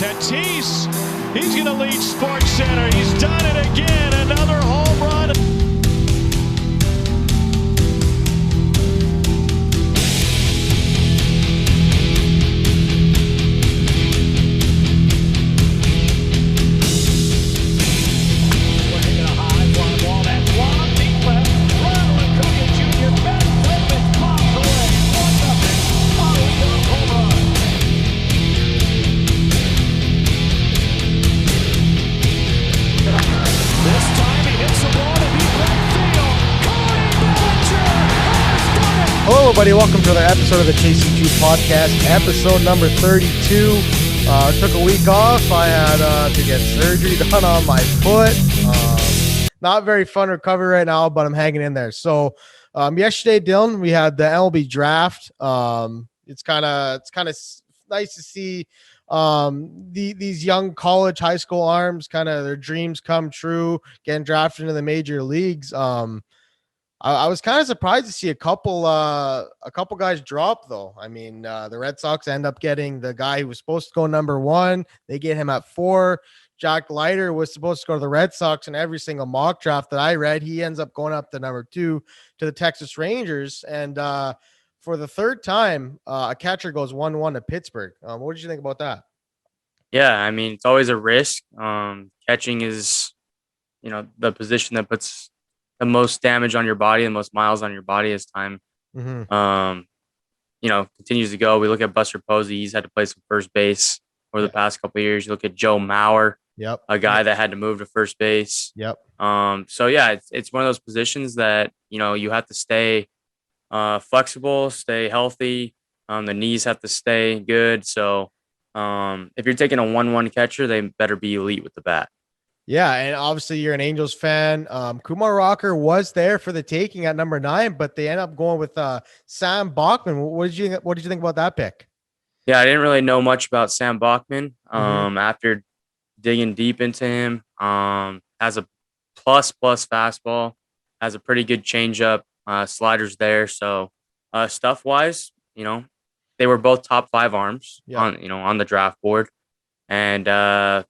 Tatis, he's going to lead Sports Center. He's done it again. Another home run. Hello, everybody. Welcome to another episode of the Chasing 2 podcast, episode number 32. Took a week off. I had to get surgery done on my foot. Not very fun recovery right now, but I'm hanging in there. So, yesterday, Dylan, we had the MLB draft. It's kind of nice to see these young college, high school arms, kind of their dreams come true, getting drafted into the major leagues. I was kind of surprised to see a couple guys drop, though. I mean, the Red Sox end up getting the guy who was supposed to go number 1. They get him at 4. Jack Leiter was supposed to go to the Red Sox in every single mock draft that I read. He ends up going up to number 2 to the Texas Rangers. And for the third time, a catcher goes 1-1 to Pittsburgh. What did you think about that? Yeah, I mean, it's always a risk. Catching is, the position that puts the most damage on your body, the most miles on your body as time, continues to go. We look at Buster Posey. He's had to play some first base over the past couple of years. You look at Joe Mauer, a guy that had to move to first base. So yeah, it's one of those positions that, you have to stay flexible, stay healthy. The knees have to stay good. So if you're taking a 1-1 catcher, they better be elite with the bat. Yeah, and obviously you're an Angels fan. Kumar Rocker was there for the taking at number 9, but they end up going with Sam Bachman. What did you think about that pick? Yeah, I didn't really know much about Sam Bachman. After digging deep into him, has a plus fastball, has a pretty good changeup, sliders there. So stuff wise, they were both top 5 arms on the draft board, and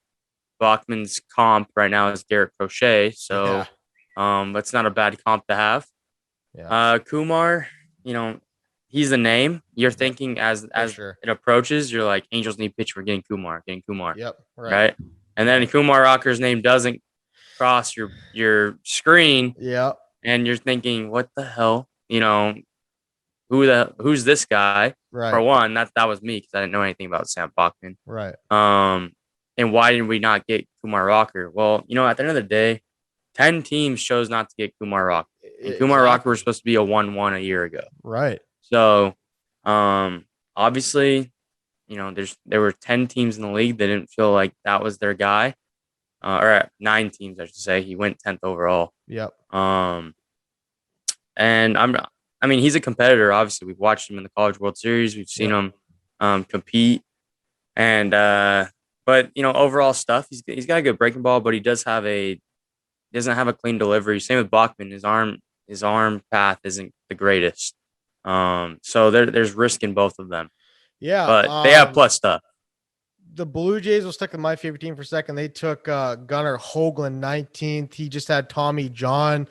Bachman's comp right now is Garrett Crochet, so that's not a bad comp to have. Kumar, he's a name. You're thinking as it approaches, you're like, Angels need pitch for getting Kumar. Yep, right? And then Kumar Rocker's name doesn't cross your screen. Yeah, and you're thinking, what the hell? Who's this guy? Right. For one, that was me because I didn't know anything about Sam Bachman. Right. And why did we not get Kumar Rocker? Well, at the end of the day, 10 teams chose not to get Kumar Rocker. And Kumar Rocker was supposed to be a 1-1 a year ago. Right. So, obviously, there were 10 teams in the league that didn't feel like that was their guy. Or 9 teams, I should say. He went 10th overall. Yep. And he's a competitor. Obviously, we've watched him in the College World Series. We've seen him compete. And but overall stuff, he's got a good breaking ball, but he doesn't have a clean delivery. Same with Bachman. His arm path isn't the greatest. So there's risk in both of them. Yeah, but they have plus stuff. The Blue Jays will stick with my favorite team for a second. They took Gunnar Hoagland 19th. He just had Tommy John.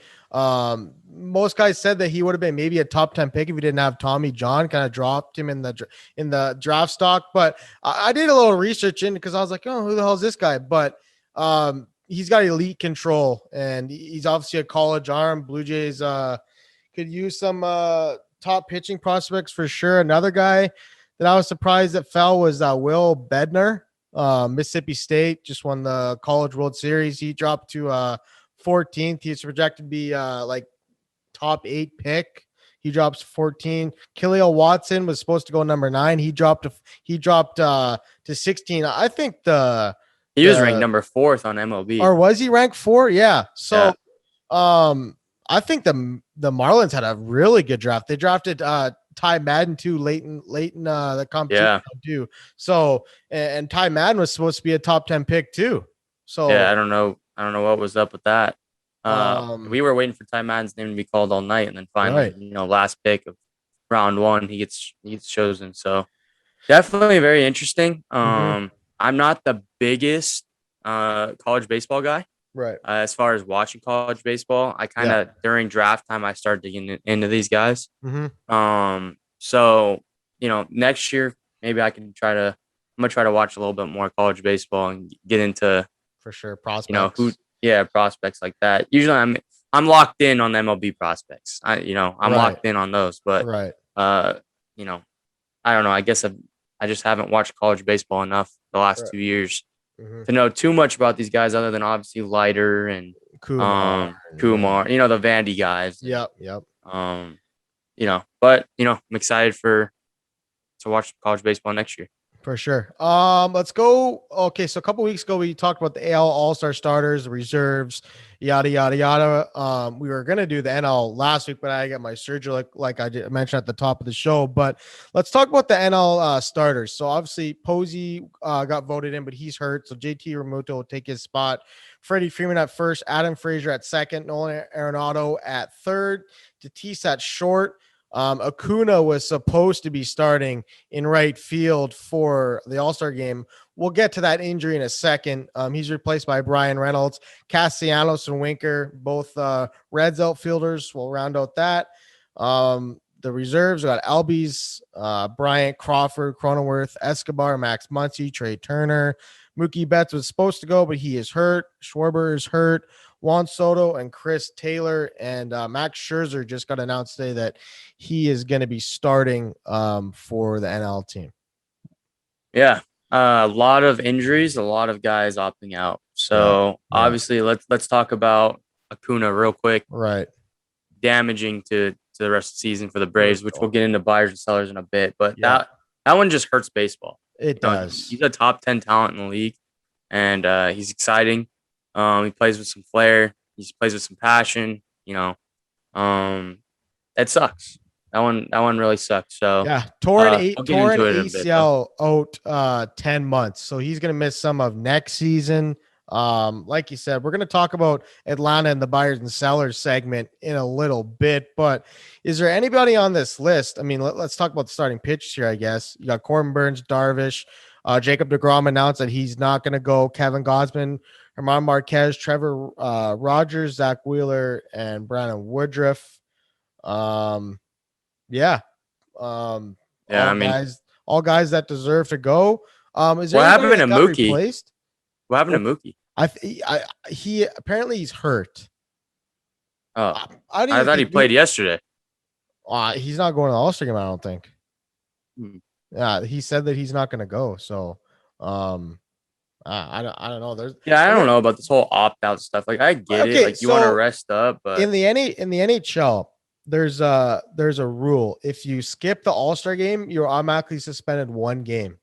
Most guys said that he would have been maybe a top 10 pick if he didn't have Tommy John. Kind of dropped him in the draft stock. But I did a little research in because I was like, oh, who the hell is this guy? But he's got elite control, and he's obviously a college arm. Blue Jays could use some top pitching prospects for sure. Another guy that I was surprised that fell was Will Bednar. Mississippi State just won the College World Series. He dropped to 14th. He's projected to be like top 8 pick. He drops 14. Khalil Watson was supposed to go number 9. He dropped to 16. I think he was ranked number 4th on MLB. Or was he ranked 4? Yeah. So I think the Marlins had a really good draft. They drafted Ty Madden too late in the competition too. So and Ty Madden was supposed to be a top 10 pick too. So I don't know what was up with that. We were waiting for Ty Madden's name to be called all night, and then finally, last pick of round 1, he gets chosen. So definitely very interesting. I'm not the biggest college baseball guy. Right. As far as watching college baseball, I kind of during draft time I started digging into these guys. So next year maybe I can try to. I'm gonna try to watch a little bit more college baseball and get into For sure. Prospects. prospects like that. Usually I'm locked in on the MLB prospects. I'm locked in on those, but Right. you know, I don't know. I guess I just haven't watched college baseball enough the last 2 years to know too much about these guys, other than obviously Leiter and Kumar. Kumar. The Vandy guys. Yep. But I'm excited to watch college baseball next year. For sure. Let's go. Okay, so a couple weeks ago we talked about the AL All-Star starters, the reserves, yada yada yada. We were gonna do the NL last week, but I got my surgery, like I mentioned at the top of the show. But let's talk about the NL starters. So obviously Posey got voted in, but he's hurt. So JT Realmuto will take his spot. Freddie Freeman at first, Adam Frazier at second, Nolan Arenado at third, Tatis at short. Acuna was supposed to be starting in right field for the All-Star game. We'll get to that injury in a second. He's replaced by Brian Reynolds. Castellanos and Winker, both Reds outfielders, will round out that. The reserves got Albies, Bryant, Crawford, Cronenworth, Escobar, Max Muncy, Trey Turner. Mookie Betts was supposed to go, but he is hurt. Schwarber is hurt. Juan Soto and Chris Taylor, and Max Scherzer just got announced today that he is going to be starting for the NL team. Yeah, a lot of injuries, a lot of guys opting out. So obviously, let's talk about Acuna real quick. Right, damaging to the rest of the season for the Braves, which we'll get into buyers and sellers in a bit. But that one just hurts baseball. It does. He's a top 10 talent in the league, and he's exciting. He plays with some flair. He plays with some passion. It sucks. That one really sucks. So torn ACL out 10 months. So he's gonna miss some of next season. Like you said, we're gonna talk about Atlanta and the buyers and sellers segment in a little bit. But is there anybody on this list? I mean, let's talk about the starting pitchers here. I guess you got Corbin Burns, Darvish, Jacob deGrom announced that he's not gonna go. Kevin Gausman, Herman Marquez, Trevor Rogers, Zach Wheeler, and Brandon Woodruff. All guys that deserve to go. Is there what happened to Mookie? Replaced? What happened to Mookie? He apparently he's hurt. I thought he played yesterday. He's not going to the All-Star game, I don't think. Yeah, he said that he's not going to go. So, I don't know. I don't know about this whole opt-out stuff. Like, I get it. Like, you want to rest up, but in the NHL, there's a rule. If you skip the All-Star game, you're automatically suspended one game.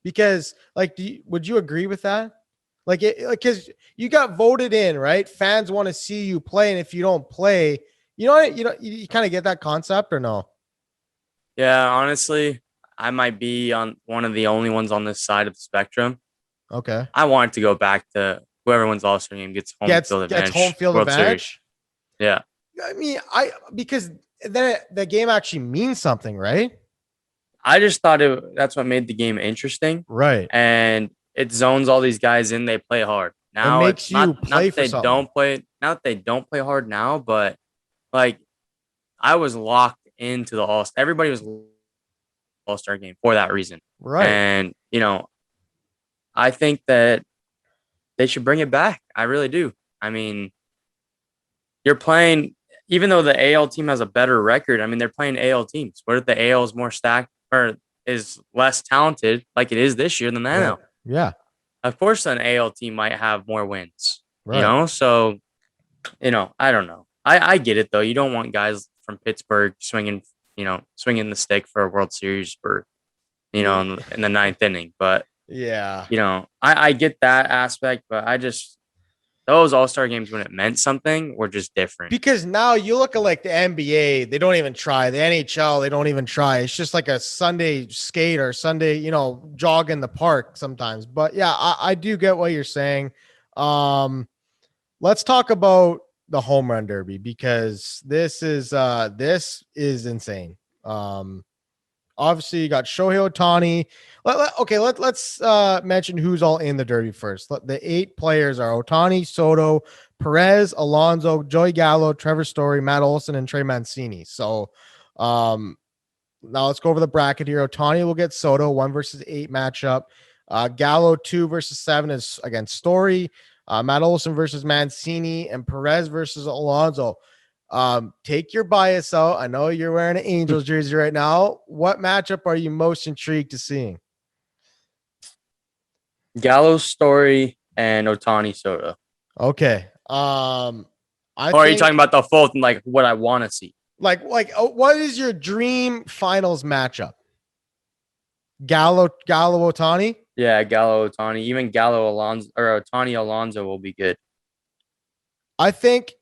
Because, would you agree with that? Because you got voted in, right? Fans want to see you play, and if you don't play, you kind of get that concept, or no? Yeah, honestly, I might be on one of the only ones on this side of the spectrum. Okay. I want it to go back to whoever wins the All-Star game gets home field advantage. Home field advantage. Yeah. I mean, because then the game actually means something, right? I just thought that's what made the game interesting. Right. And it zones all these guys in. They play hard. Now it makes you play for something. Not that they don't play hard now, but I was locked into the All-Star. Everybody was All-Star game for that reason. Right. And, I think that they should bring it back. I really do. I mean, you're playing, even though the AL team has a better record, I mean, they're playing AL teams. What if the AL is more stacked or is less talented like it is this year than the NL? Yeah. Of course, an AL team might have more wins, right. So, I don't know. I get it, though. You don't want guys from Pittsburgh swinging the stick for a World Series for, in the ninth inning. But, I get that aspect, but those All-Star games when it meant something were just different. Because now you look at the NBA, they don't even try. The NHL, they don't even try. It's just like a Sunday skate or Sunday, jog in the park sometimes. But yeah, I do get what you're saying. Let's talk about the home run derby because this is insane. Obviously, you got Shohei Ohtani. Let's mention who's all in the Derby first. The 8 players are Ohtani, Soto, Perez, Alonso, Joey Gallo, Trevor Story, Matt Olson, and Trey Mancini. So, now let's go over the bracket here. Ohtani will get Soto 1 versus 8 matchup. Gallo 2 versus 7 is against Story. Matt Olson versus Mancini, and Perez versus Alonso. Take your bias out. I know you're wearing an Angels jersey right now. What matchup are you most intrigued to seeing? Gallo, Story, and Ohtani, Soto. Okay. Or are you talking about the full like what I want to see? What is your dream finals matchup? Gallo, Ohtani? Yeah, Gallo, Ohtani. Even Gallo, Alonso, or Ohtani, Alonso will be good. I think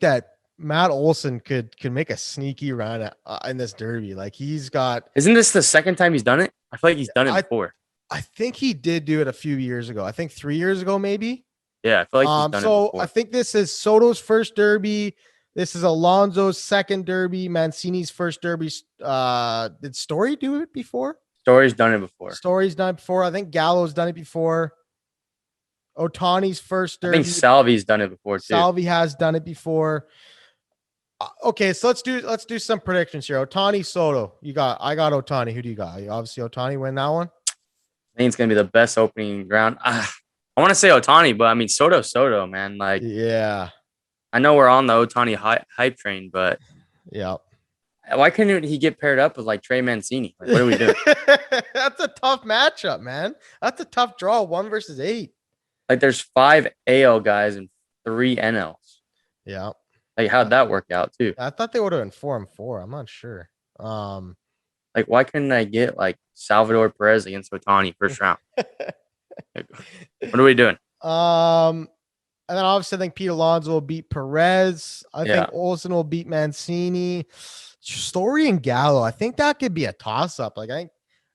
that Matt Olson could make a sneaky run in this Derby. Like he's got. Isn't this the second time he's done it? I feel like he's done it before. I think he did do it a few years ago. I think 3 years ago, maybe. Yeah, I feel like he's done it before. I think this is Soto's first Derby. This is Alonso's second Derby. Mancini's first Derby. Did Story do it before? Story's done it before. Story's done it before. I think Gallo's done it before. Ohtani's first Derby. I think Salvi's done it before too. Salvi has done it before. Okay, so let's do some predictions here. Ohtani, Soto. I got Ohtani. Who do you got? Obviously, Ohtani win that one. I think it's gonna be the best opening round. I want to say Ohtani, but I mean Soto, man. Like, yeah, I know we're on the Ohtani hype train, but yeah. Why couldn't he get paired up with like Trey Mancini? Like, what are we doing? That's a tough matchup, man. That's a tough draw. 1 versus 8. Like, there's 5 AL guys and 3 NLs. Yeah. Like, how'd that work out too? I thought they would have been 4-4. I'm not sure. Like, why couldn't I get like Salvador Perez against Ohtani first round? Like, what are we doing? And then obviously I think Pete Alonso will beat Perez. I think Olson will beat Mancini. Story and Gallo. I think that could be a toss-up. Like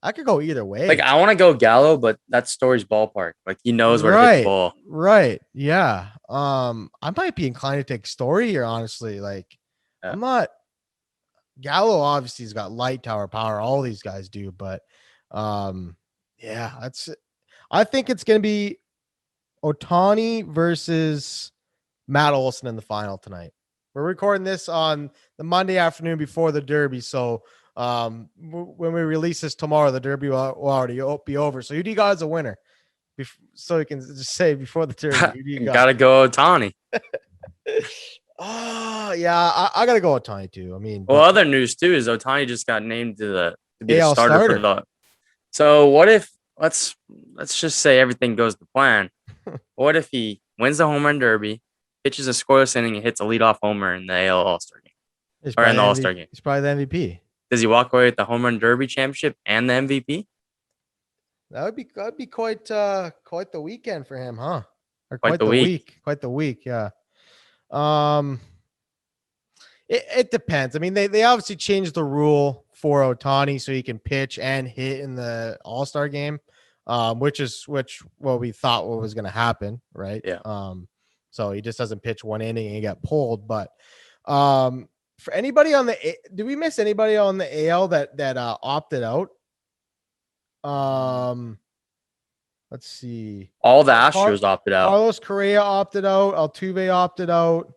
I could go either way. Like, I want to go Gallo, but that's Story's ballpark. Like, he knows where to hit the ball. Right. Yeah. I might be inclined to take Story here, honestly. Like, I'm not. Gallo obviously has got light tower power. All these guys do, but yeah, I think it's gonna be Ohtani versus Matt Olson in the final tonight. We're recording this on the Monday afternoon before the Derby. So when we release this tomorrow, the Derby will already be over. So who do you got as a winner? So you can just say before the Derby. Who do you got? Gotta go Ohtani. Oh, yeah. I got to go Ohtani too. I mean, well, other news too is Ohtani just got named to be the starter for the. So what if let's just say everything goes to plan. What if he wins the home run derby, pitches a scoreless inning, and hits a leadoff homer in the AL All-Star game or in the All-Star game? He's probably the MVP. Does he walk away with the home run derby championship and the MVP? That'd be quite the weekend for him, huh? Or quite the week. Quite the week, yeah. It depends. I mean, they obviously changed the rule for Ohtani so he can pitch and hit in the All-Star game, which what we thought was going to happen, right? Yeah. So he just doesn't pitch one inning and he got pulled. But for anybody did we miss anybody on the AL that opted out? Let's see. All the Astros opted out. Carlos Correa opted out. Altuve opted out.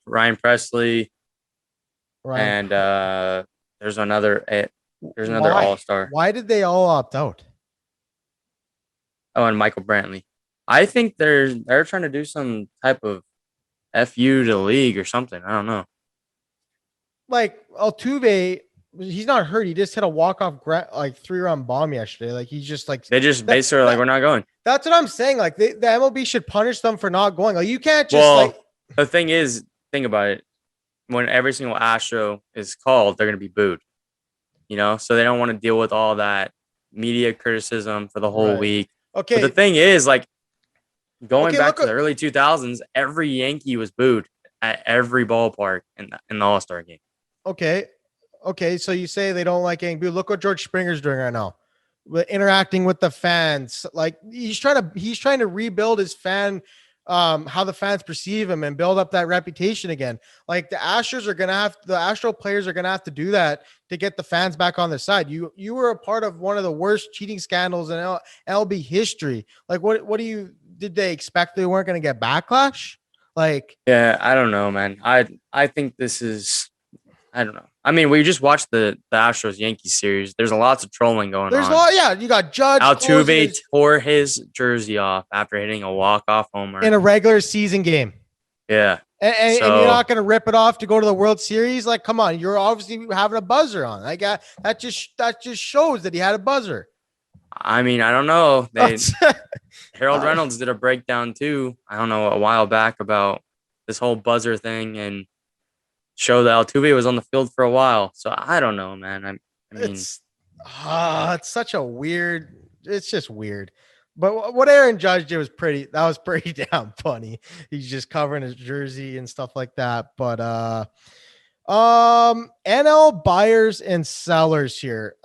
Ryan Presley. And there's another All-Star. Why did they all opt out? Oh, and Michael Brantley. I think they're trying to do some type of FU to the league or something. I don't know. Like Altuve, he's not hurt. He just hit a walk-off 3-run bomb yesterday. Like he's just like they basically like, we're not going. That's what I'm saying. Like the MLB should punish them for not going. Like you can't just the thing is, think about it. When every single Astro is called, they're going to be booed. You know, so they don't want to deal with all that media criticism for the whole week. Okay. But the thing is, like, going back to the early 2000s, every Yankee was booed at every ballpark in the All-Star game. Okay. So you say they don't like getting booed. Look what George Springer's doing right now. Interacting with the fans. Like he's trying to rebuild his fan how the fans perceive him and build up that reputation again. Like the Astro players are gonna have to do that to get the fans back on their side. You were a part of one of the worst cheating scandals in LB history. Like did they expect they weren't gonna get backlash? Like, yeah, I don't know, man. I think this is, I don't know. I mean, we just watched the Astros Yankees series. There's lots of trolling going there's on. a lot. Yeah, you got Judge Altuve tore his jersey off after hitting a walk-off homer in a regular season game. Yeah. And you're not going to rip it off to go to the World Series. Like, come on, you're obviously having a buzzer on. Like that just shows that he had a buzzer. I mean, I don't know. Harold Reynolds did a breakdown too. I don't know, a while back about this whole buzzer thing and show that Altuve was on the field for a while. So I don't know, man. I mean, it's such a weird. It's just weird. But what Aaron Judge did was pretty damn funny. He's just covering his jersey and stuff like that. But NL buyers and sellers here.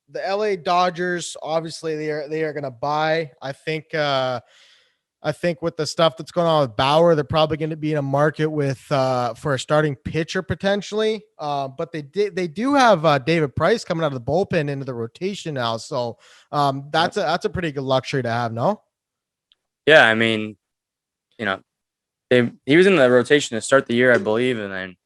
The LA Dodgers, obviously they are going to buy. I think with the stuff that's going on with Bauer, they're probably going to be in a market with for a starting pitcher potentially. But they do have David Price coming out of the bullpen into the rotation now, so that's a pretty good luxury to have. No, yeah, I mean, you know, he was in the rotation to start the year, I believe, and then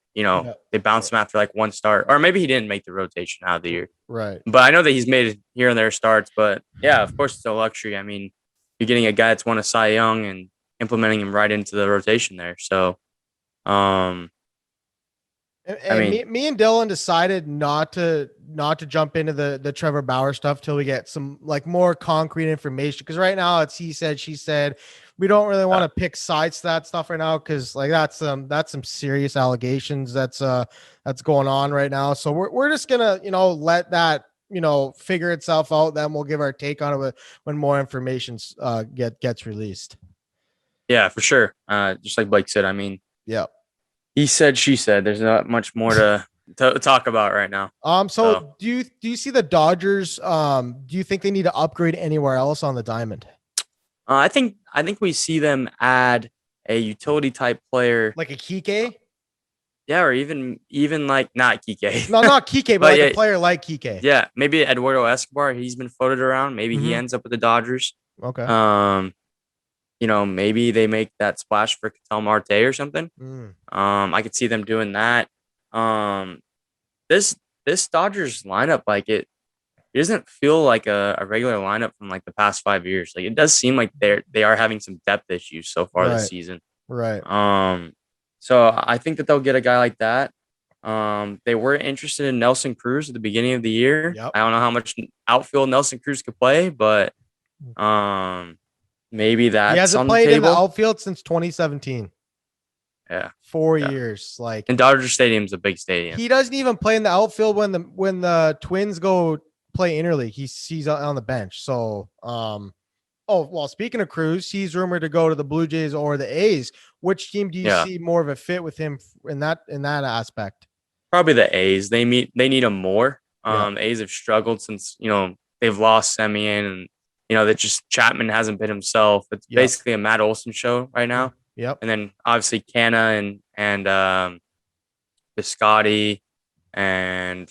they bounced him after like one start, or maybe he didn't make the rotation out of the year. Right. But I know that he's made here and there starts. But yeah, of course, it's a luxury. I mean, you're getting a guy that's won a Cy Young and implementing him right into the rotation there. So, me and Dylan decided not to jump into the Trevor Bauer stuff till we get some like more concrete information. Because right now it's he said, she said. We don't really want to pick sides to that stuff right now because like that's some serious allegations that's going on right now. So we're just gonna let that figure itself out. Then we'll give our take on it when more information gets released. Yeah, for sure. Just like Blake said, I mean, yeah, he said, she said. There's not much more to talk about right now. So do you see the Dodgers? Do you think they need to upgrade anywhere else on the diamond? I think we see them add a utility type player like a Kike. Yeah, or even like not Kike. No, not Kike, but like a player like Kike. Yeah, maybe Eduardo Escobar. He's been floated around. Maybe he ends up with the Dodgers. Okay. Maybe they make that splash for Ketel Marte or something. I could see them doing that. This Dodgers lineup, like it doesn't feel like a regular lineup from like the past 5 years. Like it does seem like they are having some depth issues so far this season. Right. So I think that they'll get a guy like that. They were interested in Nelson Cruz at the beginning of the year. Yep. I don't know how much outfield Nelson Cruz could play, but maybe that's he hasn't on played the in the table. outfield since 2017. Yeah. 4 years. Like, and Dodger Stadium's a big stadium. He doesn't even play in the outfield when the Twins go play interleague. He's on the bench. So speaking of Cruz, he's rumored to go to the Blue Jays or the A's. Which team do you see more of a fit with him in that aspect? Probably the A's. They need him more. A's have struggled since they've lost Semien, and that just Chapman hasn't been himself. It's basically a Matt Olson show right now. Yep. And then obviously Canna and Biscotti and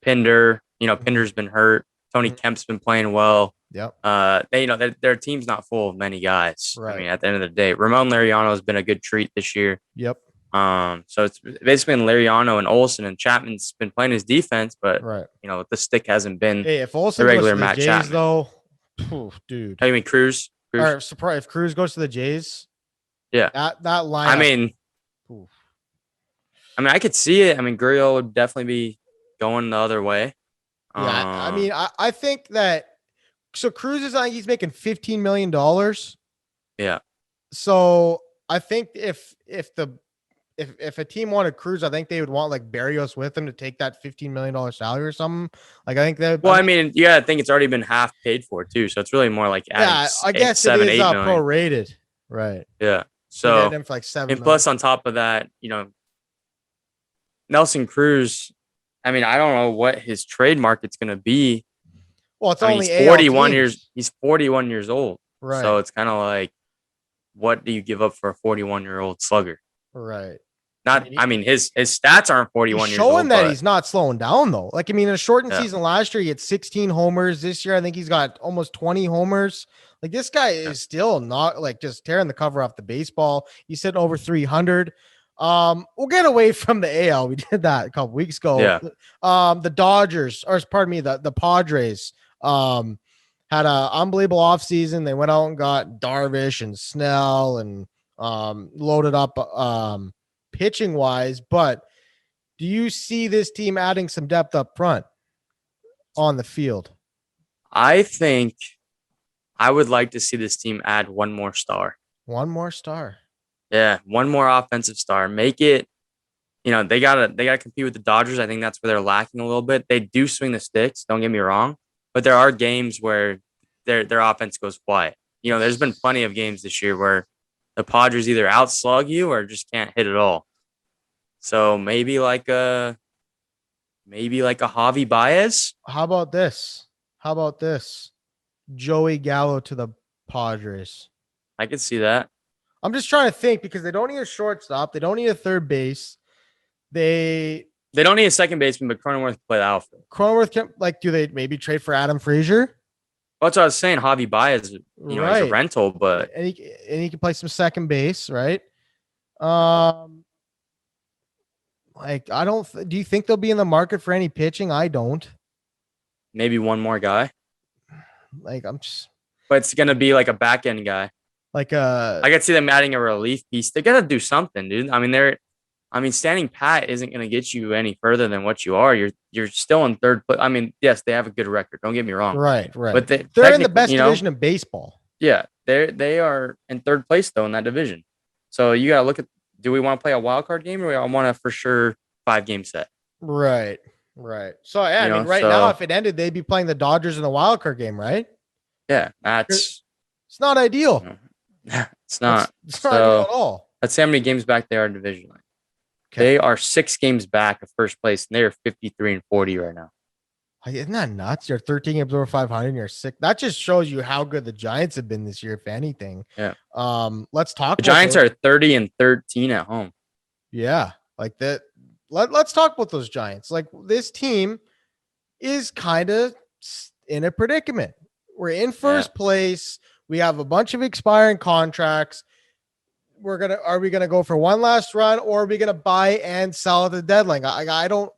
Pinder. Pinder's been hurt. Tony Kemp's been playing well. Yep. Their team's not full of many guys. Right. I mean, at the end of the day, Ramon Laureano has been a good treat this year. Yep. So it's basically been Laureano and Olson, and Chapman's been playing his defense, but the stick hasn't been if Olson the regular goes to the Matt Jays, Chapman. though, dude. Oh, you mean Cruz? Or surprise if Cruz goes to the Jays. Yeah. That line. I mean, I could see it. I mean, Gurriel would definitely be going the other way. Yeah, I think that. So Cruz is he's making $15 million. Yeah. So I think if a team wanted Cruz, I think they would want like Barrios with him to take that $15 million salary or something. Like I think that. Well, I mean, you gotta think it's already been half paid for too, so it's really more like I guess 7, it is 8 million. prorated, right? Yeah. So him for like 7 and plus on top of that, Nelson Cruz. I mean, I don't know what his trade market's gonna be. Well, it's only only he's 41 years. He's 41 years old. Right. So it's kind of like, what do you give up for a 41-year-old slugger? Right. I mean, his stats aren't 41 He's years showing old, that but he's not slowing down though. Like, I mean, in a shortened yeah, season last year, he had 16 homers. This year, I think he's got almost 20 homers. Like, this guy yeah, is still not like just tearing the cover off the baseball. He's sitting over 300. We'll get away from the AL. We did that a couple weeks ago. yeah. The Dodgers, or pardon me, the Padres, had a unbelievable offseason. They went out and got Darvish and Snell and loaded up pitching wise, but do you see this team adding some depth up front on the field? I think I would like to see this team add one more star. One more star. Yeah, one more offensive star. Make it, they gotta compete with the Dodgers. I think that's where they're lacking a little bit. They do swing the sticks, don't get me wrong, but there are games where their offense goes quiet. There's been plenty of games this year where the Padres either outslug you or just can't hit at all. So maybe like a Javi Baez. How about this? Joey Gallo to the Padres. I could see that. I'm just trying to think because they don't need a shortstop. They don't need a third base. They don't need a second baseman, but Cronenworth can play the outfield. Cronenworth can, like, do they maybe trade for Adam Frazier? That's what I was saying. Javi Baez, Right. he's a rental, but and he can play some second base, right? Like, I don't. Do you think they'll be in the market for any pitching? I don't. maybe one more guy. Like, I'm just But it's gonna be like a back end guy. like I could see them adding a relief piece. They gotta do something, dude. I mean, standing pat isn't gonna get you any further than what you are. You're still in third place. I mean, yes, they have a good record. Don't get me wrong. right. But They're in the best division in baseball. Yeah, they are in third place though in that division. So you gotta look at, do we want to play a wild card game, or we want to for sure 5-game set? Right. So yeah, I mean, now, if it ended, they'd be playing the Dodgers in the wild card game, right? Yeah, it's not ideal. It's not. It's not ideal at all. Let's see how many games back they are divisionally. Okay. They are 6 games back of first place, and they're 53-40 right now. Isn't that nuts? You're 13 games over 500 and you're 6. That just shows you how good the Giants have been this year, if anything. Yeah. Let's talk. The Giants are 30-13 at home. Yeah. Like that. Let's talk about those Giants. Like, this team is kind of in a predicament. We're in first place. We have a bunch of expiring contracts. Are we gonna go for one last run, or are we gonna buy and sell at the deadline? I don't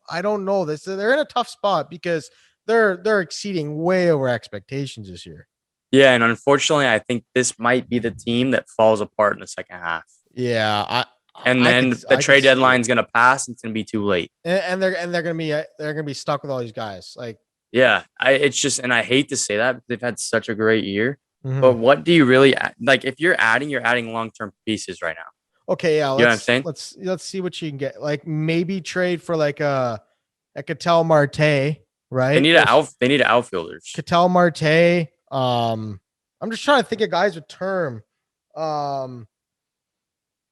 know this. They're in a tough spot because they're exceeding way over expectations this year. Yeah, and unfortunately, I think this might be the team that falls apart in the second half. Yeah, then the trade deadline is gonna pass. And it's gonna be too late. And they're gonna be stuck with all these guys. Like, yeah, it's just, and I hate to say that because they've had such a great year. mm-hmm. But what do you really like? If you're adding long-term pieces right now. Okay, yeah. You know what I'm saying? Let's see what you can get. Like, maybe trade for like a Ketel Marte, right? They need outfielders. Ketel Marte. I'm just trying to think of guys with term.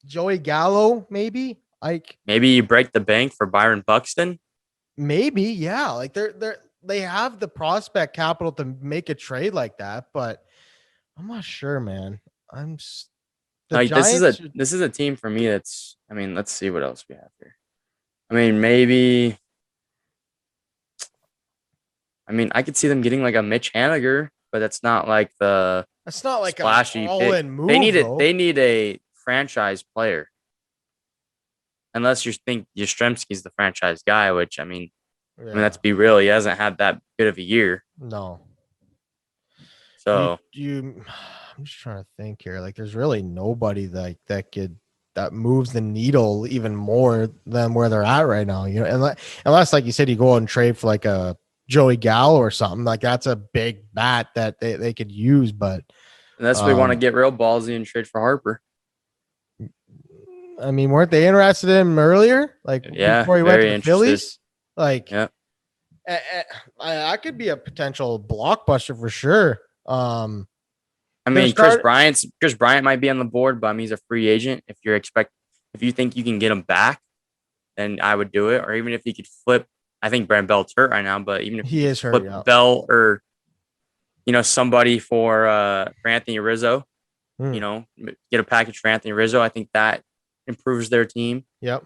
Joey Gallo, maybe. Maybe you break the bank for Byron Buxton. Maybe, yeah. Like, they have the prospect capital to make a trade like that, but I'm not sure, man. This is a team for me that's, I mean, let's see what else we have here. I mean, I could see them getting like a Mitch Haniger, but that's not like the splashy pick. Move, they need a franchise player. Unless you think Yastrzemski's the franchise guy, which I mean, let's be real, he hasn't had that good of a year. No. So I'm just trying to think here. Like, there's really nobody that moves the needle even more than where they're at right now. Unless like you said, you go out and trade for like a Joey Gallo or something. Like, that's a big bat that they could use. But unless we want to get real ballsy and trade for Harper. I mean, weren't they interested in him earlier? Like, before he went to the Phillies? Like, yeah. I could be a potential blockbuster for sure. I mean, Chris Bryant might be on the board, but I mean, he's a free agent. If you think you can get him back, then I would do it. Or even if he could flip, I think Brand Belt's hurt right now, but even if he is hurt, flip Bell or somebody for Anthony Rizzo. Get a package for Anthony Rizzo. I think that improves their team. Yep.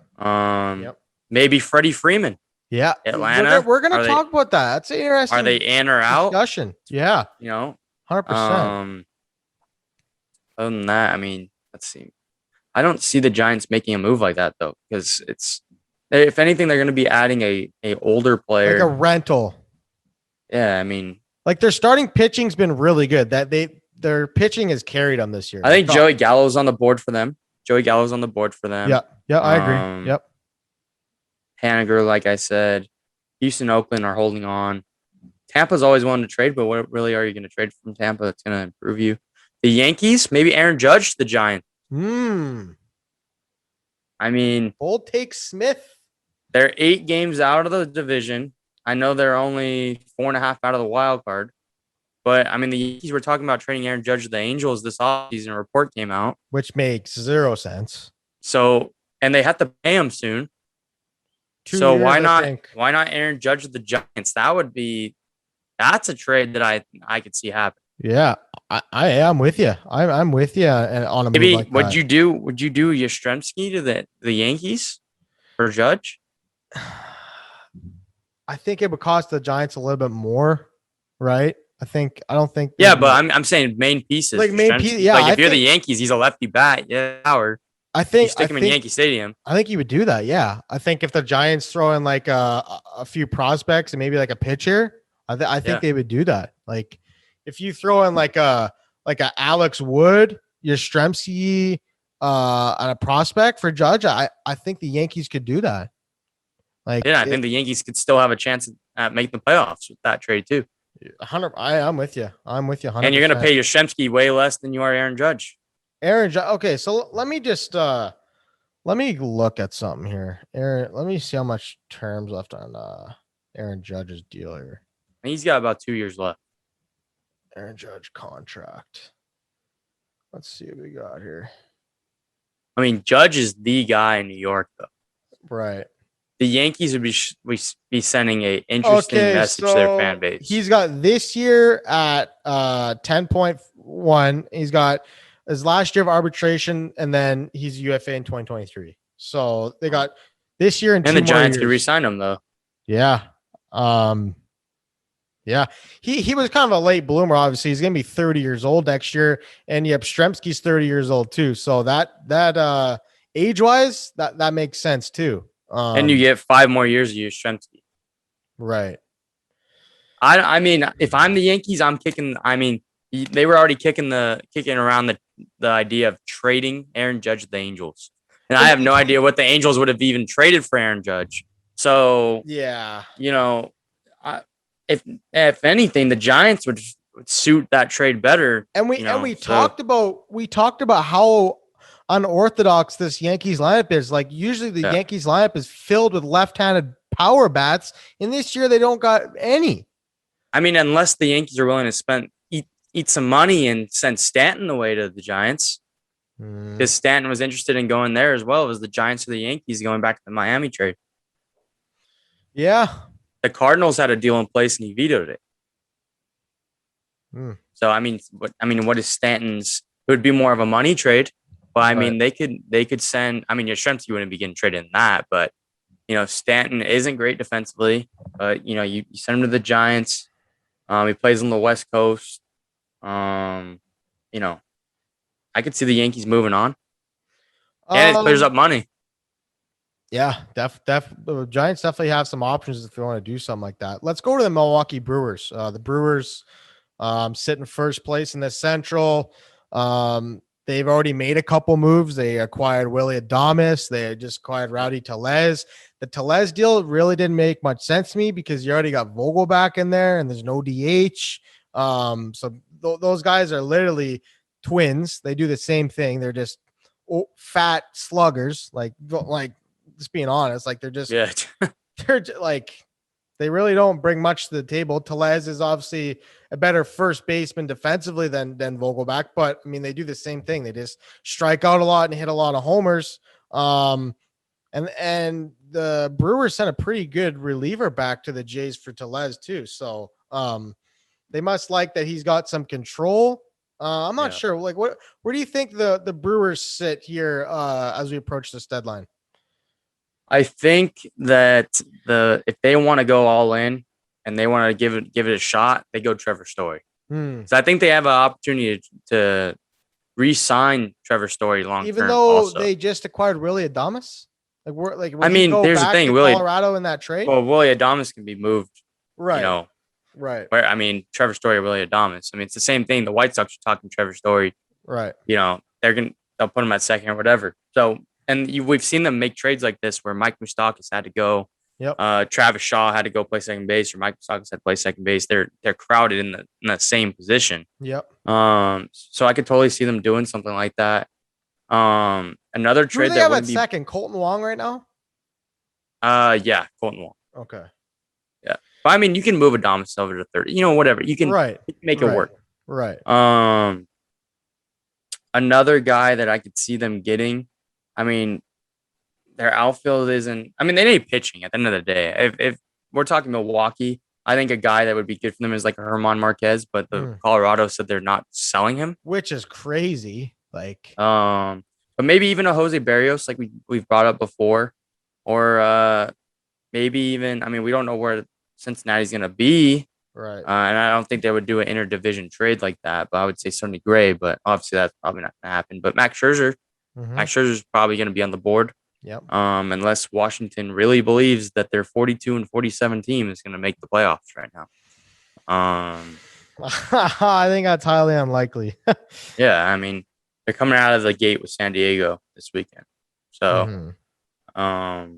Maybe Freddie Freeman. Yeah. Atlanta. We're gonna talk about that. That's an interesting. Are they in or out? Discussion. Yeah. 100%. Other than that, I mean, let's see. I don't see the Giants making a move like that though, because if anything, they're going to be adding a older player, like a rental. Yeah, I mean, like their starting pitching's been really good. Their pitching has carried them this year. I think Joey Gallo's on the board for them. Yeah, I agree. Yep. Haniger, like I said, Houston, Oakland are holding on. Tampa's always wanted to trade, but what really are you going to trade from Tampa that's going to improve you? The Yankees, maybe Aaron Judge to the Giants. I mean, bold take, Smith. They're 8 games out of the division. I know they're only 4.5 out of the wild card. But, I mean, the Yankees were talking about trading Aaron Judge to the Angels this offseason. A report came out. Which makes 0 sense. So, and they have to pay him soon. 2 years, why not Aaron Judge to the Giants? That's a trade that I could see happen. Yeah, I am with you. I'm with you on a maybe move like would that. you do Yastrzemski to the Yankees for Judge? I think it would cost the Giants a little bit more, right? I don't think. Yeah, but I'm saying main pieces. Like main piece. Yeah, like if you're the Yankees, he's a lefty bat. Yeah, Howard. I think you stick him in Yankee Stadium. I think you would do that. Yeah, I think if the Giants throw in like a few prospects and maybe like a pitcher, I think they would do that. Like if you throw in like a Alex Wood, Yastrzemski, and a prospect for Judge, I think the Yankees could do that. Like, I think the Yankees could still have a chance at making the playoffs with that trade too. 100. I'm with you. 100%. And you're going to pay Yastrzemski way less than you are Aaron Judge. Okay, so let me just let me look at something here. Let me see how much terms left on Aaron Judge's deal here. He's got about 2 years left. Aaron Judge contract. Let's see what we got here. I mean, Judge is the guy in New York, though. Right. The Yankees would be sending a interesting message to their fan base. He's got this year at 10.1. He's got his last year of arbitration, and then he's UFA in 2023. So they got this year and 2 more years. And the Giants could re-sign him, though. Yeah. Yeah. He was kind of a late bloomer, obviously. He's gonna be 30 years old next year, and Yastrzemski's 30 years old too. So that age-wise, that makes sense too. And you get 5 more years of Yastrzemski. Right. I mean, if I'm the Yankees, I'm kicking. I mean, they were already kicking around the idea of trading Aaron Judge to the Angels, and I have no idea what the Angels would have even traded for Aaron Judge. So yeah, if anything, the Giants would suit that trade better. And we talked about how unorthodox this Yankees lineup is. Like usually the Yankees lineup is filled with left-handed power bats, and this year they don't got any. I mean, unless the Yankees are willing to eat some money and send Stanton away to the Giants, because Stanton was interested in going there as well as the Giants or the Yankees going back to the Miami trade. Yeah. The Cardinals had a deal in place and he vetoed it. So I mean, what is Stanton's? It would be more of a money trade, but I mean, they could send. I mean, Yastrzemski wouldn't be getting traded in that, but Stanton isn't great defensively. But you send him to the Giants. He plays on the West Coast. I could see the Yankees moving on, and it clears up money. Yeah, the Giants definitely have some options if they want to do something like that. Let's go to the Milwaukee Brewers. The Brewers sit in first place in the Central. They've already made a couple moves. They acquired Willy Adames. They just acquired Rowdy Tellez. The Tellez deal really didn't make much sense to me because you already got Vogel back in there and there's no DH. So those guys are literally twins. They do the same thing. They're just fat sluggers. Like just being honest, like they're just they're just, like they really don't bring much to the table. Tellez is obviously a better first baseman defensively than Vogelback, but I mean they do the same thing. They just strike out a lot and hit a lot of homers. And the Brewers sent a pretty good reliever back to the Jays for Tellez too. So They must like that he's got some control. I'm not sure. Like, where do you think the Brewers sit here as we approach this deadline? I think that if they want to go all in and they want to give it a shot, they go Trevor Story. So I think they have an opportunity to re-sign Trevor Story long term. Even though they just acquired Willie Adames, I mean, there's the thing, Colorado in that trade. Well, Willie Adames can be moved, right? Right. Where Trevor Story, Willie Adames. I mean, it's the same thing. The White Sox are talking Trevor Story, right? They'll put him at second or whatever. So, we've seen them make trades like this where Mike Moustakas had to go. Yep. Travis Shaw had to go play second base, or Mike Moustakas had to play second base. They're crowded in the same position. Yep. So I could totally see them doing something like that. Another trade that would be second. Colton Wong right now. Yeah, Colton Wong. Okay. Yeah, but I mean, you can move Adames over to 30. Whatever you can make it work. Right. Another guy that I could see them getting. I mean, their outfield isn't. I mean, they need pitching at the end of the day. If we're talking Milwaukee, I think a guy that would be good for them is like a Herman Marquez, but the Colorado said they're not selling him, which is crazy. Like, but maybe even a Jose Barrios, like we've brought up before, or maybe even. I mean, we don't know where Cincinnati's gonna be, right? And I don't think they would do an interdivision trade like that. But I would say Sonny Gray, but obviously that's probably not gonna happen. But Max Scherzer is probably gonna be on the board. Yep. Unless Washington really believes that their 42 and 47 team is going to make the playoffs right now. I think that's highly unlikely. Yeah, I mean, they're coming out of the gate with San Diego this weekend. So, I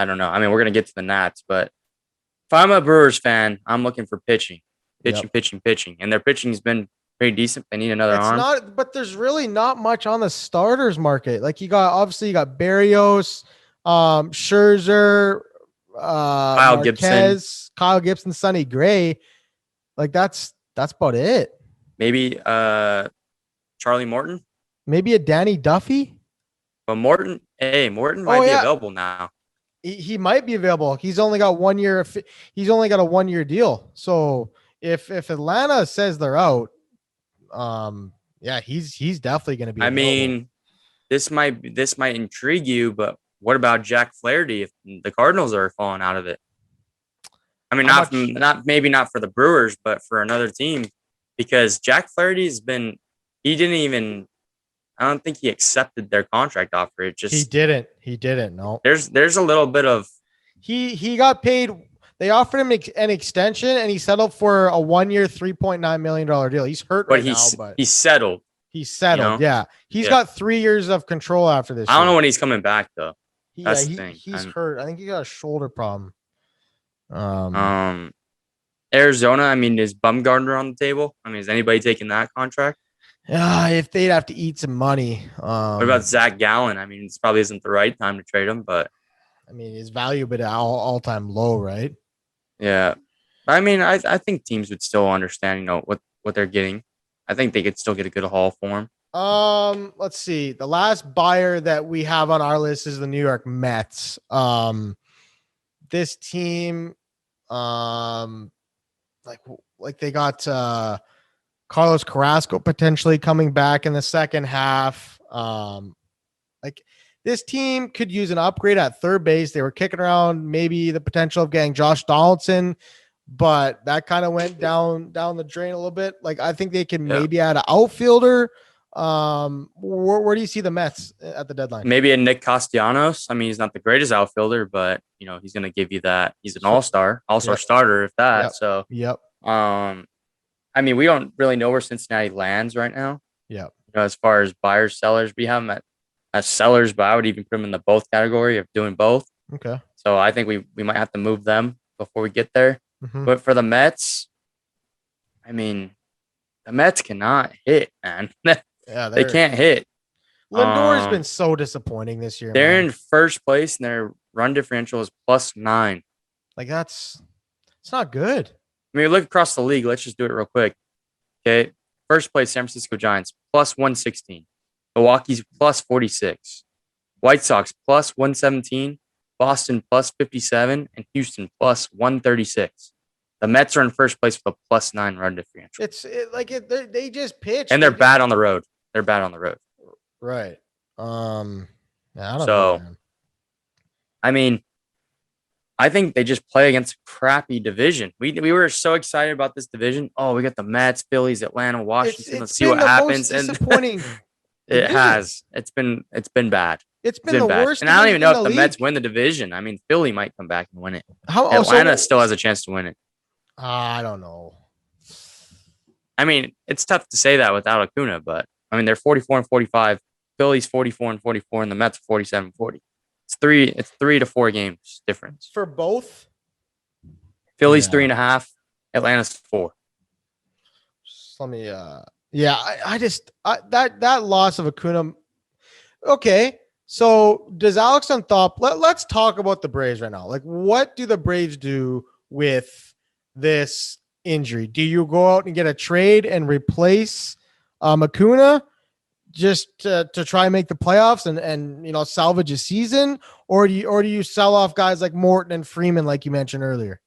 don't know. I mean, we're going to get to the Nats, but if I'm a Brewers fan, I'm looking for pitching. And their pitching has been pretty decent. They need another arm. But there's really not much on the starters market. Like you got Barrios, Scherzer, Kyle Gibson, Sonny Gray. Like that's about it. Maybe Charlie Morton. Maybe a Danny Duffy. But Morton might be available now. He might be available. He's only got 1 year. He's only got a 1 year deal. So if Atlanta says they're out, he's definitely going to be. I mean, this might intrigue you, but what about Jack Flaherty if the Cardinals are falling out of it? I mean, not for the Brewers, but for another team, because Jack Flaherty's been. I don't think he accepted their contract offer. He didn't. No. There's a little bit of. He got paid. They offered him an extension, and he settled for a 1 year, $3.9 million deal. He's hurt now, but he's settled. He's settled. Yeah, he's got 3 years of control after this. I don't know when he's coming back though. That's the thing. He's hurt. I think he got a shoulder problem. Arizona. I mean, is Bumgarner on the table? I mean, is anybody taking that contract? If they'd have to eat some money. What about Zach Gallen? I mean, it probably isn't the right time to trade him, but I mean, his value but all time low, right? Yeah, I mean, I think teams would still understand, what they're getting. I think they could still get a good haul for him. Let's see. The last buyer that we have on our list is the New York Mets. This team, like they got Carlos Carrasco potentially coming back in the second half. Like this team could use an upgrade at third base. They were kicking around maybe the potential of getting Josh Donaldson, but that kind of went down the drain a little bit. Like I think they can maybe add an outfielder. Where do you see the Mets at the deadline? Maybe a Nick Castellanos. I mean, he's not the greatest outfielder, but he's going to give you that. He's an all-star starter, if that. Yep. So, I mean, we don't really know where Cincinnati lands right now. Yeah. As far as buyers, sellers, we have them as sellers, but I would even put them in the both category of doing both. Okay. So I think we might have to move them before we get there. Mm-hmm. But for the Mets, I mean, the Mets cannot hit, man. They can't hit. Lindor's been so disappointing this year. They're in first place, and their run differential is +9. Like it's not good. I mean, look across the league. Let's just do it real quick. Okay. First place, San Francisco Giants, +116. Milwaukee's +46. White Sox, +117. Boston, +57. And Houston, +136. The Mets are in first place with a +9 run differential. They just pitch. And they're bad on the road. They're bad on the road. Right. I don't So, know, man. I mean, I think they just play against a crappy division. We were so excited about this division. Oh, we got the Mets, Phillies, Atlanta, Washington. Let's see what happens. Most disappointing. And it has. It's been bad. It's been the bad. worst. And I don't even know if the league. Mets win the division. I mean, Philly might come back and win it. Atlanta still has a chance to win it. I don't know. I mean, it's tough to say that without Acuna, but I mean, they're 44-45. Philly's 44-44, and the Mets 47-40. It's 3 to 4 games difference for both. Philly's 3.5, Atlanta's 4. Just let me. That loss of Acuna. Okay, so does Alex on top? Let's talk about the Braves right now. Like, what do the Braves do with this injury? Do you go out and get a trade and replace Acuna just to try and make the playoffs and salvage a season, or do you sell off guys like Morton and Freeman like you mentioned earlier?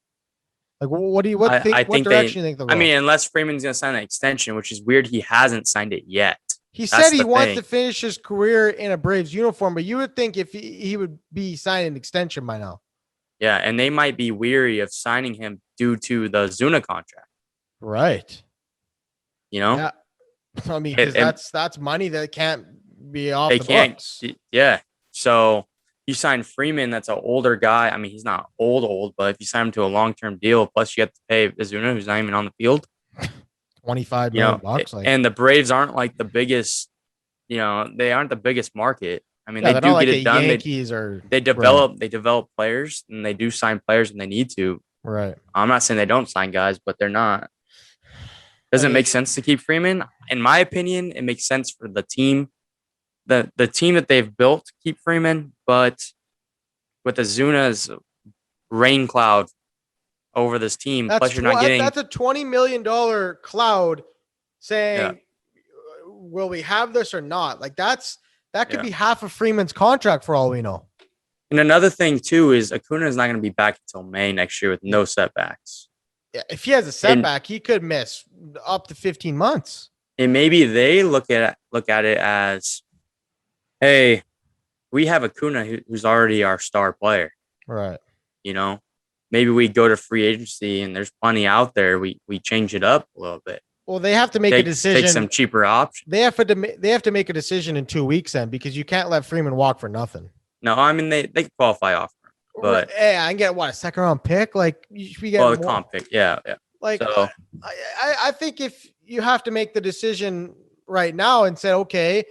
Like, what direction do you think they'll go? I mean, unless Freeman's going to sign an extension, which is weird, he hasn't signed it yet. He said he wants to finish his career in a Braves uniform, but you would think if he would be signing an extension by now. Yeah, and they might be weary of signing him due to the Zuna contract. Right. Yeah. I mean, because that's money that can't be off the books. Yeah. So you sign Freeman, that's an older guy. I mean, he's not old, but if you sign him to a long-term deal, plus you have to pay Zuna, who's not even on the field. $25 million. And the Braves aren't like the biggest, they aren't the biggest market. I mean, they do get it done. They develop players, and they do sign players when they need to. Right. I'm not saying they don't sign guys, but they're not. Does it make sense to keep Freeman? In my opinion, it makes sense for the team, the team that they've built to keep Freeman, but with Azuna's rain cloud over this team, plus you're not getting. That's a $20 million cloud saying, will we have this or not? Like that could be half of Freeman's contract for all we know. And another thing too is Acuna is not going to be back until May next year with no setbacks. Yeah, if he has a setback, he could miss up to 15 months. And maybe they look at it as, hey, we have Acuna who's already our star player. Right. Maybe we go to free agency and there's plenty out there. We change it up a little bit. Well, they have to make a decision. Take some cheaper options. They have to make a decision in 2 weeks then, because you can't let Freeman walk for nothing. No, I mean they can qualify off. But hey, I can get a second round pick. Like we get the comp pick, yeah. Like so. I think if you have to make the decision right now and say, okay,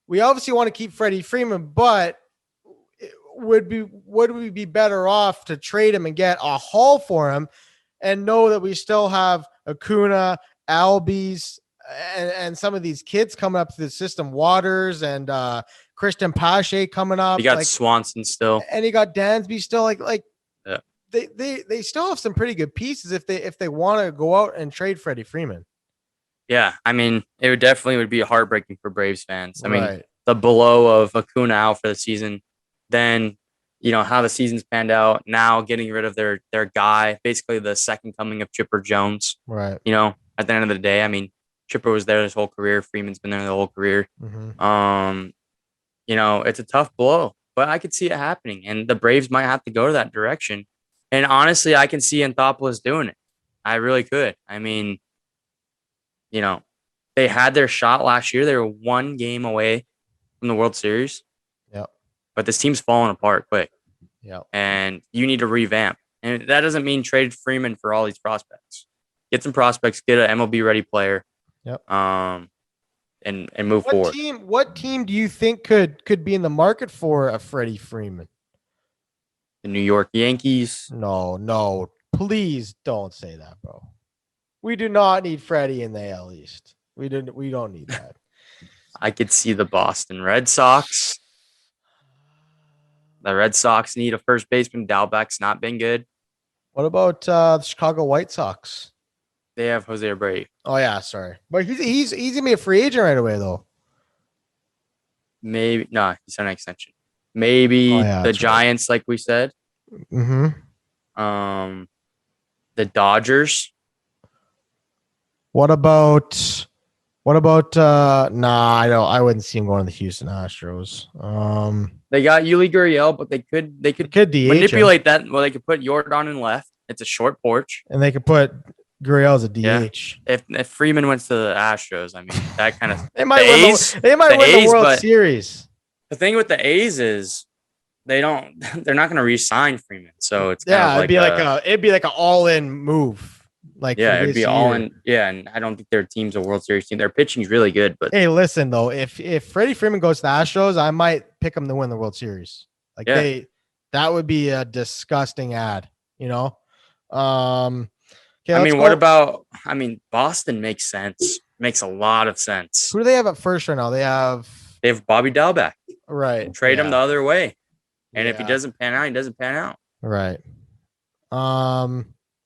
we obviously want to keep Freddie Freeman, but would we be better off to trade him and get a haul for him, and know that we still have Acuna, Albies, and some of these kids coming up to the system, Waters and Christian Pache coming up. You got Swanson still, and you got Dansby still. Yeah. They still have some pretty good pieces if they want to go out and trade Freddie Freeman. Yeah, I mean, it would be heartbreaking for Braves fans. I mean, the blow of Acuna out for the season, then how the season's panned out. Now getting rid of their guy, basically the second coming of Chipper Jones. Right. At the end of the day, I mean, Chipper was there his whole career. Freeman's been there the whole career. Mm-hmm. It's a tough blow, but I could see it happening, and the Braves might have to go to that direction. And honestly, I can see Anthopoulos doing it. I really could. I mean, they had their shot last year. They were 1 game away from the World Series. Yep. But this team's falling apart quick. Yep. And you need to revamp. And that doesn't mean trade Freeman for all these prospects. Get some prospects, get an MLB ready player. Yep. And move forward. What team do you think could be in the market for a Freddie Freeman? The New York Yankees. No. Please don't say that, bro. We do not need Freddie in the AL East. We don't need that. I could see the Boston Red Sox. The Red Sox need a first baseman. Dalbec's not been good. What about the Chicago White Sox? They have Jose Abreu. Oh yeah, sorry, but he's gonna be a free agent right away though. Maybe he's on an extension. Maybe the Giants, like we said. Mm-hmm. The Dodgers. What about I wouldn't see him going to the Houston Astros. They got Yuli Gurriel, but they could could DH manipulate that. Well, they could put Jordan in left. It's a short porch. and they could put Gurriel as a DH. Yeah. If Freeman went to the Astros, I mean, that kind of They might win the World Series. The thing with the A's is they're not going to re-sign Freeman. So it's kind of like it'd be like an all-in move. Like it'd be all in. Yeah, and I don't think their team's a World Series team. Their pitching's really good, but hey, listen though, if Freddie Freeman goes to the Astros, I might pick him to win the World Series. That would be a disgusting ad, you know. Okay, what about? Boston makes sense. Makes a lot of sense. Who do they have at first right now? They have Bobby Dalbec. Right. Trade him the other way, and if he doesn't pan out, he doesn't pan out. Right.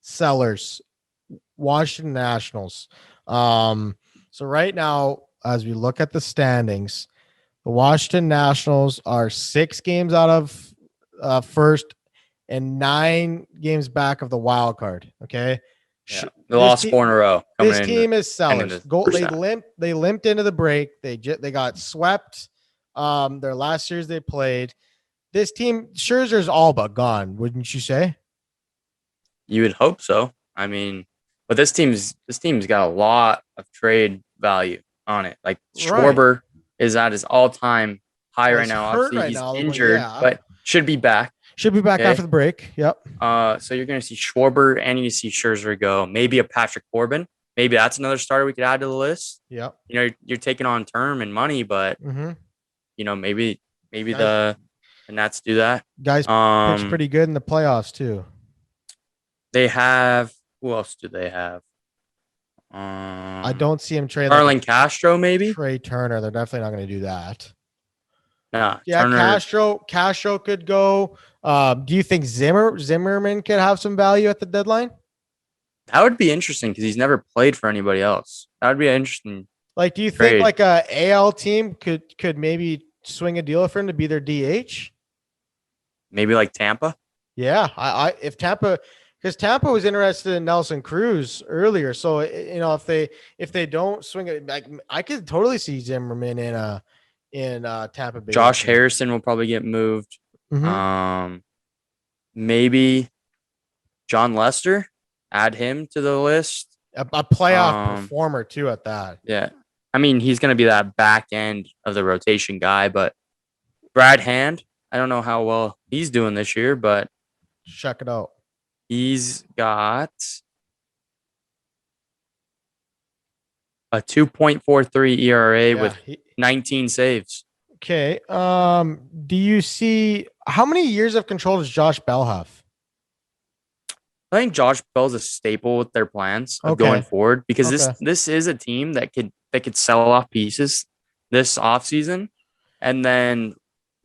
Sellers. Washington Nationals. So right now, as we look at the standings, the Washington Nationals are 6 games out of first and 9 games back of the wild card. Okay. Yeah. They lost 4 in a row. This team is sellers. They limped into the break. They got swept. Their last series they played. This team, Scherzer's all but gone, wouldn't you say? You would hope so. But this team's got a lot of trade value on it. Like Schwarber is at his all-time high right now. Obviously, he's injured, but should be back. Should be back after the break. Yep. So you're going to see Schwarber and you see Scherzer go. Maybe a Patrick Corbin. Maybe that's another starter we could add to the list. Yep. You're taking on term and money, but maybe the Nats do that. Guys pitch pretty good in the playoffs too. They have. Who else do they have? I don't see him trade Starlin Castro, maybe Trey Turner. They're definitely not going to do that. Nah, yeah, Turner. Castro could go. Do you think Zimmerman could have some value at the deadline? That would be interesting because he's never played for anybody else. That would be interesting. Like, do you think like a AL team could maybe swing a deal for him to be their DH? Maybe like Tampa. Yeah, if Tampa. Because Tampa was interested in Nelson Cruz earlier, so if they don't swing it, like I could totally see Zimmerman in Tampa Bay. Josh Harrison will probably get moved. Mm-hmm. Maybe John Lester, add him to the list. A playoff performer too at that. Yeah, he's going to be that back end of the rotation guy, but Brad Hand, I don't know how well he's doing this year, but check it out. He's got a 2.43 ERA with 19 saves. Okay. Do you see how many years of control does Josh Bell have? I think Josh Bell's a staple with their plans of going forward because this is a team that could sell off pieces this offseason and then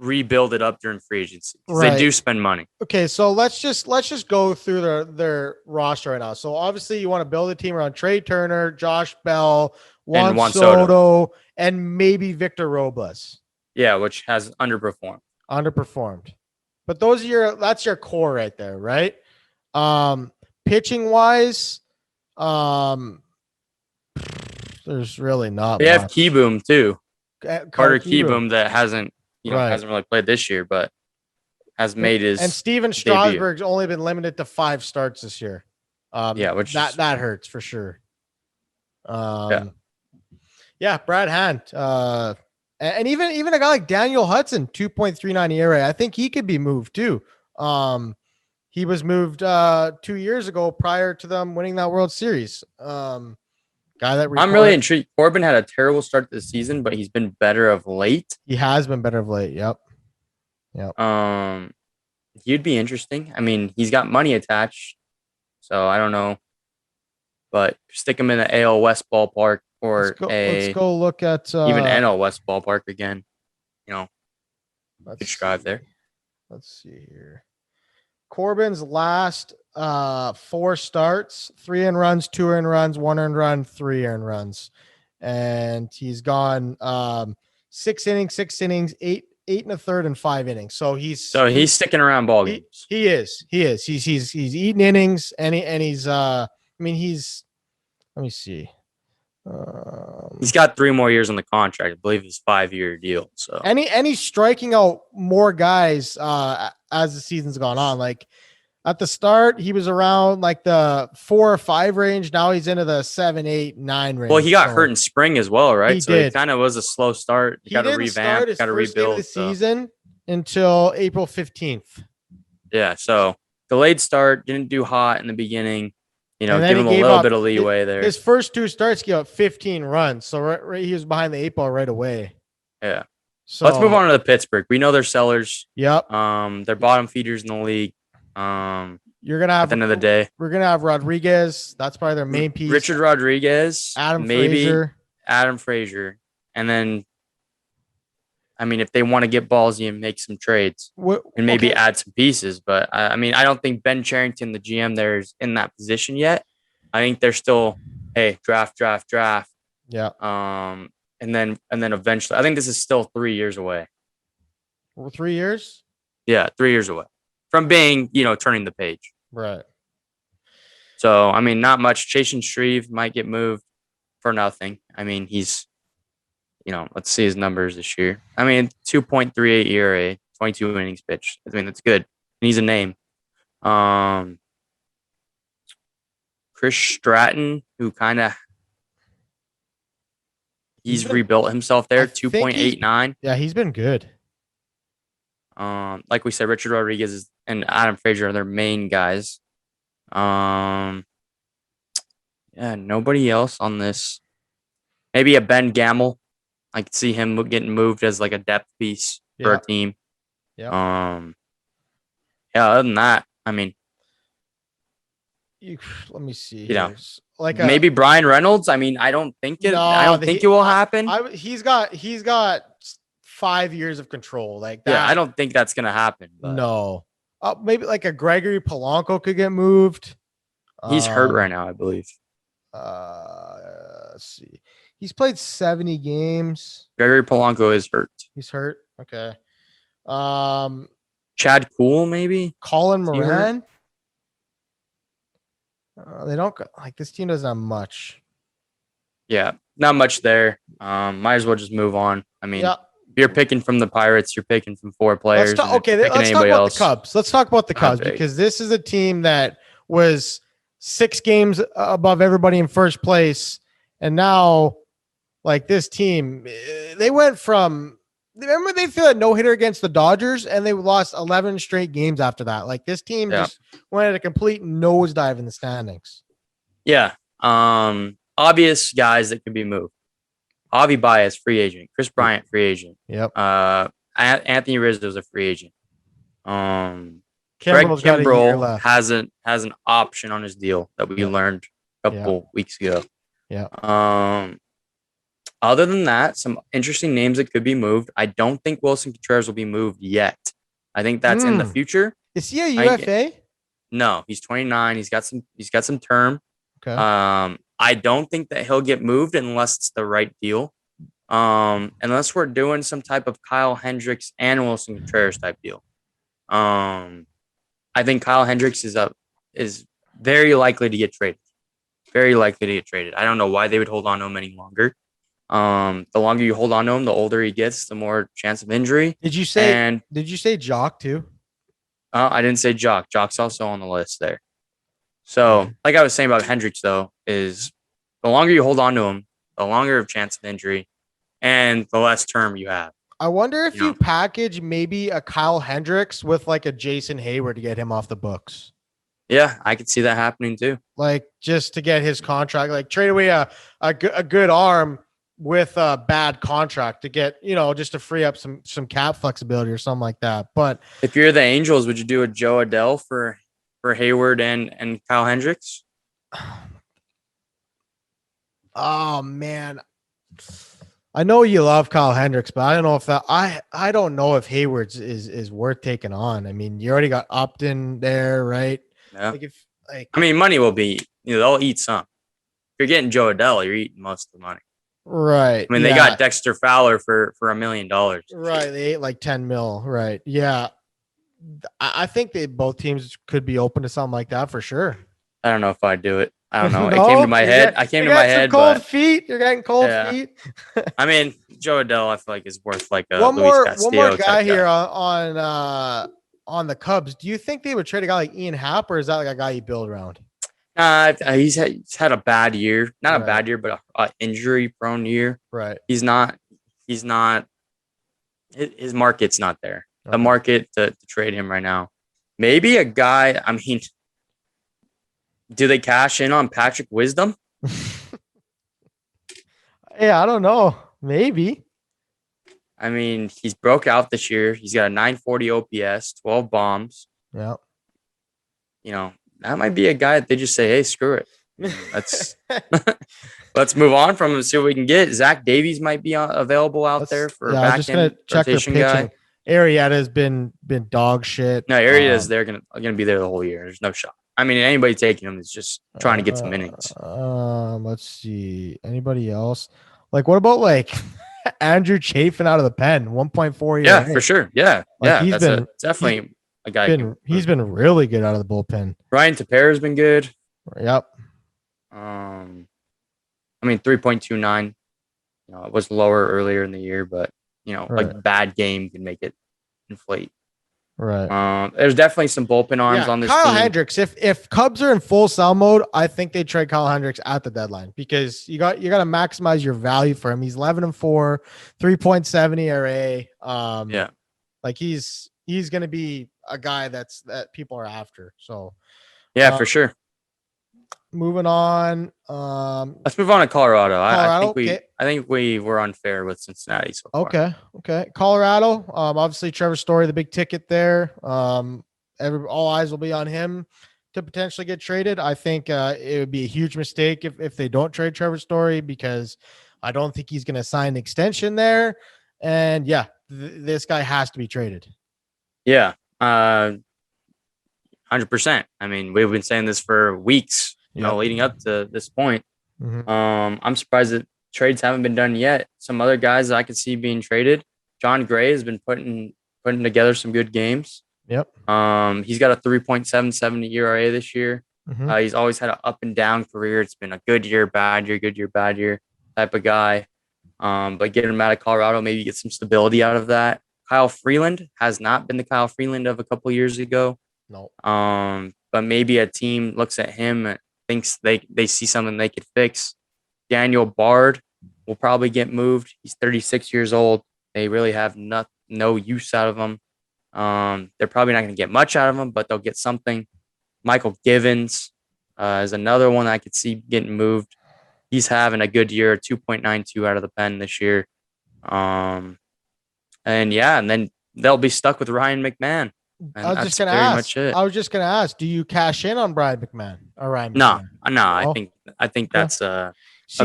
rebuild it up during free agency. They do spend money. Okay, so let's just go through their roster right now. So obviously you want to build a team around Trey Turner, Josh Bell, Juan Soto, and maybe Victor Robles. Yeah, which has underperformed. But that's your core right there, right? Pitching wise, there's really not. They have Keyboom too. Carter Keyboom that hasn't really played this year, but has made his. And Steven Strasburg's only been limited to 5 starts this year. Which that hurts for sure. Brad Hand. And even a guy like Daniel Hudson, 2.39 ERA. I think he could be moved too. He was moved 2 years ago prior to them winning that World Series. I'm really intrigued. Corbin had a terrible start to the season, but he's been better of late. He has been better of late. Yep. He'd be interesting. He's got money attached, so I don't know. But stick him in the AL West ballpark or let's go look at even NL West ballpark again. Good drive there. Let's see here. Corbin's last 4 starts, 3 earned runs, 2 earned runs, 1 earned run, 3 earned runs. And he's gone 6 innings, 8 8 1/3 and 5 innings. So he's sticking around ball games. He is. He's eating innings and he's let me see. He's got 3 more years on the contract. I believe it's a 5-year deal. So and he's striking out more guys as the season's gone on. Like at the start, he was around like the 4 or 5 range. Now he's into the 7, 8, 9 range. Well, he got hurt in spring as well, right? He did. It kind of was a slow start. He got to revamp, got to rebuild the season until April 15th. Yeah, so delayed start, didn't do hot in the beginning. Give him a little bit of leeway there. His first 2 starts gave up 15 runs, so he was behind the 8 ball right away. Yeah. So let's move on to the Pittsburgh. We know they're sellers. Yep. They're bottom feeders in the league. You're gonna have at the end of the day. We're gonna have Rodriguez. That's probably their main piece. Richard Rodriguez, Adam Frazier, and then. I mean, if they want to get ballsy and make some trades and maybe add some pieces, but I don't think Ben Cherington, the GM, there is in that position yet. I think they're still, hey, draft. Yeah. And then eventually, I think this is still 3 years away. 3 years? Yeah, 3 years away from being, turning the page. Right. So, not much. Chasen Shreve might get moved for nothing. He's. Let's see his numbers this year. 2.38 ERA, 22 innings pitched. That's good. And he's a name. Chris Stratton, who he's rebuilt himself there, 2.89. Yeah, he's been good. Like we said, Richard Rodriguez and Adam Frazier are their main guys. Yeah, nobody else on this. Maybe a Ben Gamble. I could see him getting moved as like a depth piece for a team. Yeah. Other than that, let me see. Maybe Brian Reynolds. I don't think it. I don't think it will happen. He's got 5 years of control. Like that. Yeah, I don't think that's gonna happen. But. No. Maybe like a Gregory Polanco could get moved. He's hurt right now, I believe. Let's see. He's played 70 games. Gregory Polanco is hurt. He's hurt. Okay. Chad Kuhl, maybe? Colin Moran. They don't this team doesn't have much. Yeah, not much there. Might as well just move on. If you're picking from the Pirates, you're picking from 4 players. Let's talk about the Cubs. Let's talk about the Cubs because this is a team that was 6 games above everybody in first place. And now, this team, they went from remember they threw a no-hitter against the Dodgers and they lost 11 straight games after that. This team just went at a complete nosedive in the standings. Yeah. Obvious guys that could be moved. Javi Baez, free agent. Chris Bryant, free agent. Yep. Anthony Rizzo's a free agent. Greg Kimbrell has an option on his deal that we learned a couple weeks ago. Yeah. Other than that, some interesting names that could be moved. I don't think Wilson Contreras will be moved yet. I think that's in the future. Is he a UFA? No, he's 29. He's got some term. Okay. I don't think that he'll get moved unless it's the right deal. Unless we're doing some type of Kyle Hendricks and Wilson Contreras type deal. I think Kyle Hendricks is very likely to get traded. Very likely to get traded. I don't know why they would hold on to him any longer. The longer you hold on to him, the older he gets, the more chance of injury. Did you say Jock too? I didn't say Jock. Jock's also on the list there. So, like I was saying about Hendricks, though, is the longer you hold on to him, the longer of chance of injury, and the less term you have. I wonder if you package maybe a Kyle Hendricks with a Jason Hayward to get him off the books. Yeah, I could see that happening too. Just to get his contract, trade away a good arm with a bad contract to get, just to free up some cap flexibility or something like that. But if you're the Angels, would you do a Joe Adell for Hayward and Kyle Hendricks? Oh man. I know you love Kyle Hendricks, but I don't know if I don't know if Hayward's is worth taking on. You already got Upton there, right? Yeah. Money will be, they'll eat some. If you're getting Joe Adell, you're eating most of the money. Right. I mean, they got Dexter Fowler for $1 million. Right. They ate like 10 mil. Right. Yeah. I think both teams could be open to something like that for sure. I don't know if I'd do it. I don't know. No, It came to my head. Cold feet. You're getting cold feet. I mean, Joe Adele, I feel like is worth like a one Luis more Castillo guy here on the Cubs. Do you think they would trade a guy like Ian Happ, or is that like a guy you build around? He's had a bad year, not a bad year, but a injury-prone year. Right. He's not. His market's not there. Okay. The market to trade him right now. Maybe a guy. I mean, do they cash in on Patrick Wisdom? Yeah, I don't know. Maybe. I mean, he's broke out this year. He's got a 940 OPS, 12 bombs. Yeah. You know, that might be a guy that they just say, hey, screw it. Let's move on from him and see what we can get. Zach Davies might be available out there for back end rotation guy. Arrieta has been dog shit. No, Arrieta's they're gonna be there the whole year. There's no shot. I mean, anybody taking him is just trying to get some innings. Let's see. Anybody else? Like, what about like Andrew Chafin out of the pen? 1.4 years. Yeah, for sure. Yeah, like he's been definitely a guy. He's been really good out of the bullpen. Ryan Tepera's been good. Yep. I mean, 3.29. You know, it was lower earlier in the year, but you know, like bad game can make it inflate. Right. There's definitely some bullpen arms on this Kyle team. Hendricks. If Cubs are in full sell mode, I think they trade Kyle Hendricks at the deadline because you got to maximize your value for him. He's 11-4, 3.7 ERA. Like he's going to be a guy that people are after. So for sure. Moving on. Let's move on to Colorado. I think we were unfair with Cincinnati so far. Okay. Colorado. Obviously Trevor Story, the big ticket there. All eyes will be on him to potentially get traded. I think it would be a huge mistake if they don't trade Trevor Story because I don't think he's going to sign an extension there. And this guy has to be traded. Yeah. 100%. I mean, we've been saying this for weeks. You know, leading up to this point. Mm-hmm. I'm surprised that trades haven't been done yet. Some other guys that I could see being traded. John Gray has been putting together some good games. Yep. He's got a 3.77 ERA this year. Mm-hmm. He's always had an up and down career. It's been a good year, bad year, good year, bad year type of guy. But getting him out of Colorado, maybe get some stability out of that. Kyle Freeland has not been the Kyle Freeland of a couple of years ago. No. But maybe a team looks at him and thinks they see something they could fix. Daniel Bard will probably get moved. He's 36 years old. They really have no use out of him. They're probably not going to get much out of him, but they'll get something. Michael Givens is another one I could see getting moved. He's having a good year, 2.92 out of the pen this year. And then they'll be stuck with Ryan McMahon. And I was just going to ask, do you cash in on Brian McMahon or Ryan McMahon? No. I think that's a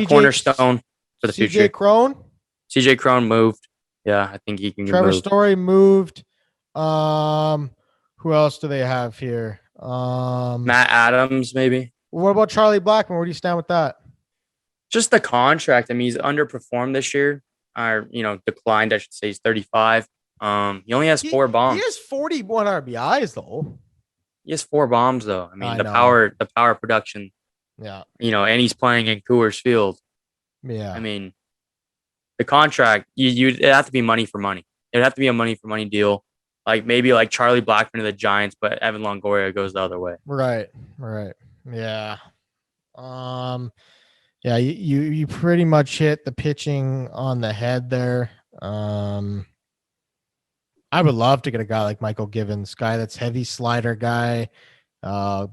cornerstone for the future. CJ Crone moved. Yeah, I think he can get moved. Trevor Story moved. Who else do they have here? Matt Adams, maybe. What about Charlie Blackmon? Where do you stand with that? Just the contract. I mean, he's underperformed this year. Or, declined, I should say. He's 35. He only has 4 bombs. He has 41 RBIs though. He has 4 bombs though. I mean, the power production. Yeah. And he's playing in Coors Field. Yeah. I mean, the contract, it'd have to be money for money. It'd have to be a money for money deal. Like maybe like Charlie Blackmon to the Giants, but Evan Longoria goes the other way. Right. Yeah. Yeah, you pretty much hit the pitching on the head there. I would love to get a guy like Michael Givens, guy that's heavy slider guy,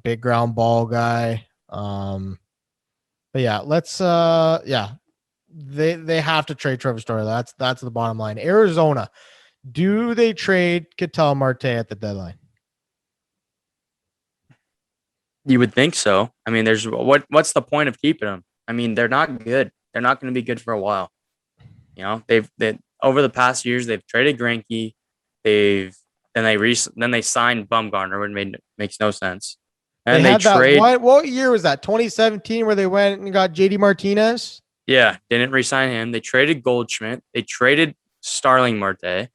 big ground ball guy. But yeah, they have to trade Trevor Story. That's the bottom line. Arizona, do they trade Ketel Marte at the deadline? You would think so. I mean, what's the point of keeping them? I mean, they're not good. They're not going to be good for a while. They've over the past years they've traded Greinke. Then they signed Bumgarner, which makes no sense. And what year was that? 2017, where they went and got JD Martinez. Yeah, didn't re-sign him. They traded Goldschmidt. They traded Starling Marte.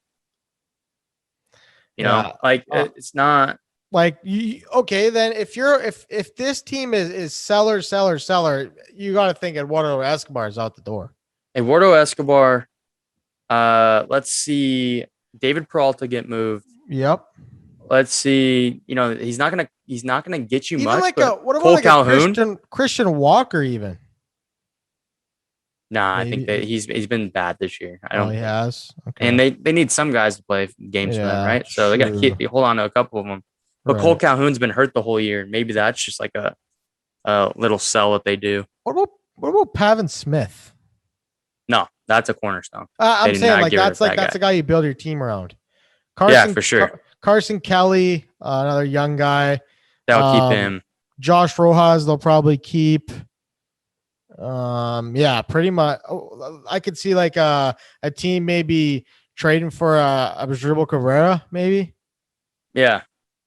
It's not like okay. Then if this team is seller, you got to think Eduardo Escobar is out the door. Eduardo Escobar. Let's see. David Peralta get moved. Yep. Let's see. He's not gonna get you even much. Like what about Cole like Calhoun? a Christian Walker even? Nah, maybe. I think that he's been bad this year. I don't. He has. Okay. And they need some guys to play games for them, right? So they got to hold on to a couple of them. But Cole Calhoun's been hurt the whole year. Maybe that's just like a little sell that they do. What about Pavin Smith? No, that's a cornerstone. I'm saying like that's a guy you build your team around. Yeah, for sure. Carson Kelly, another young guy. They'll keep him. Josh Rojas, they'll probably keep. Yeah, pretty much. I could see like a team maybe trading for a Dribble Cabrera, maybe. Yeah,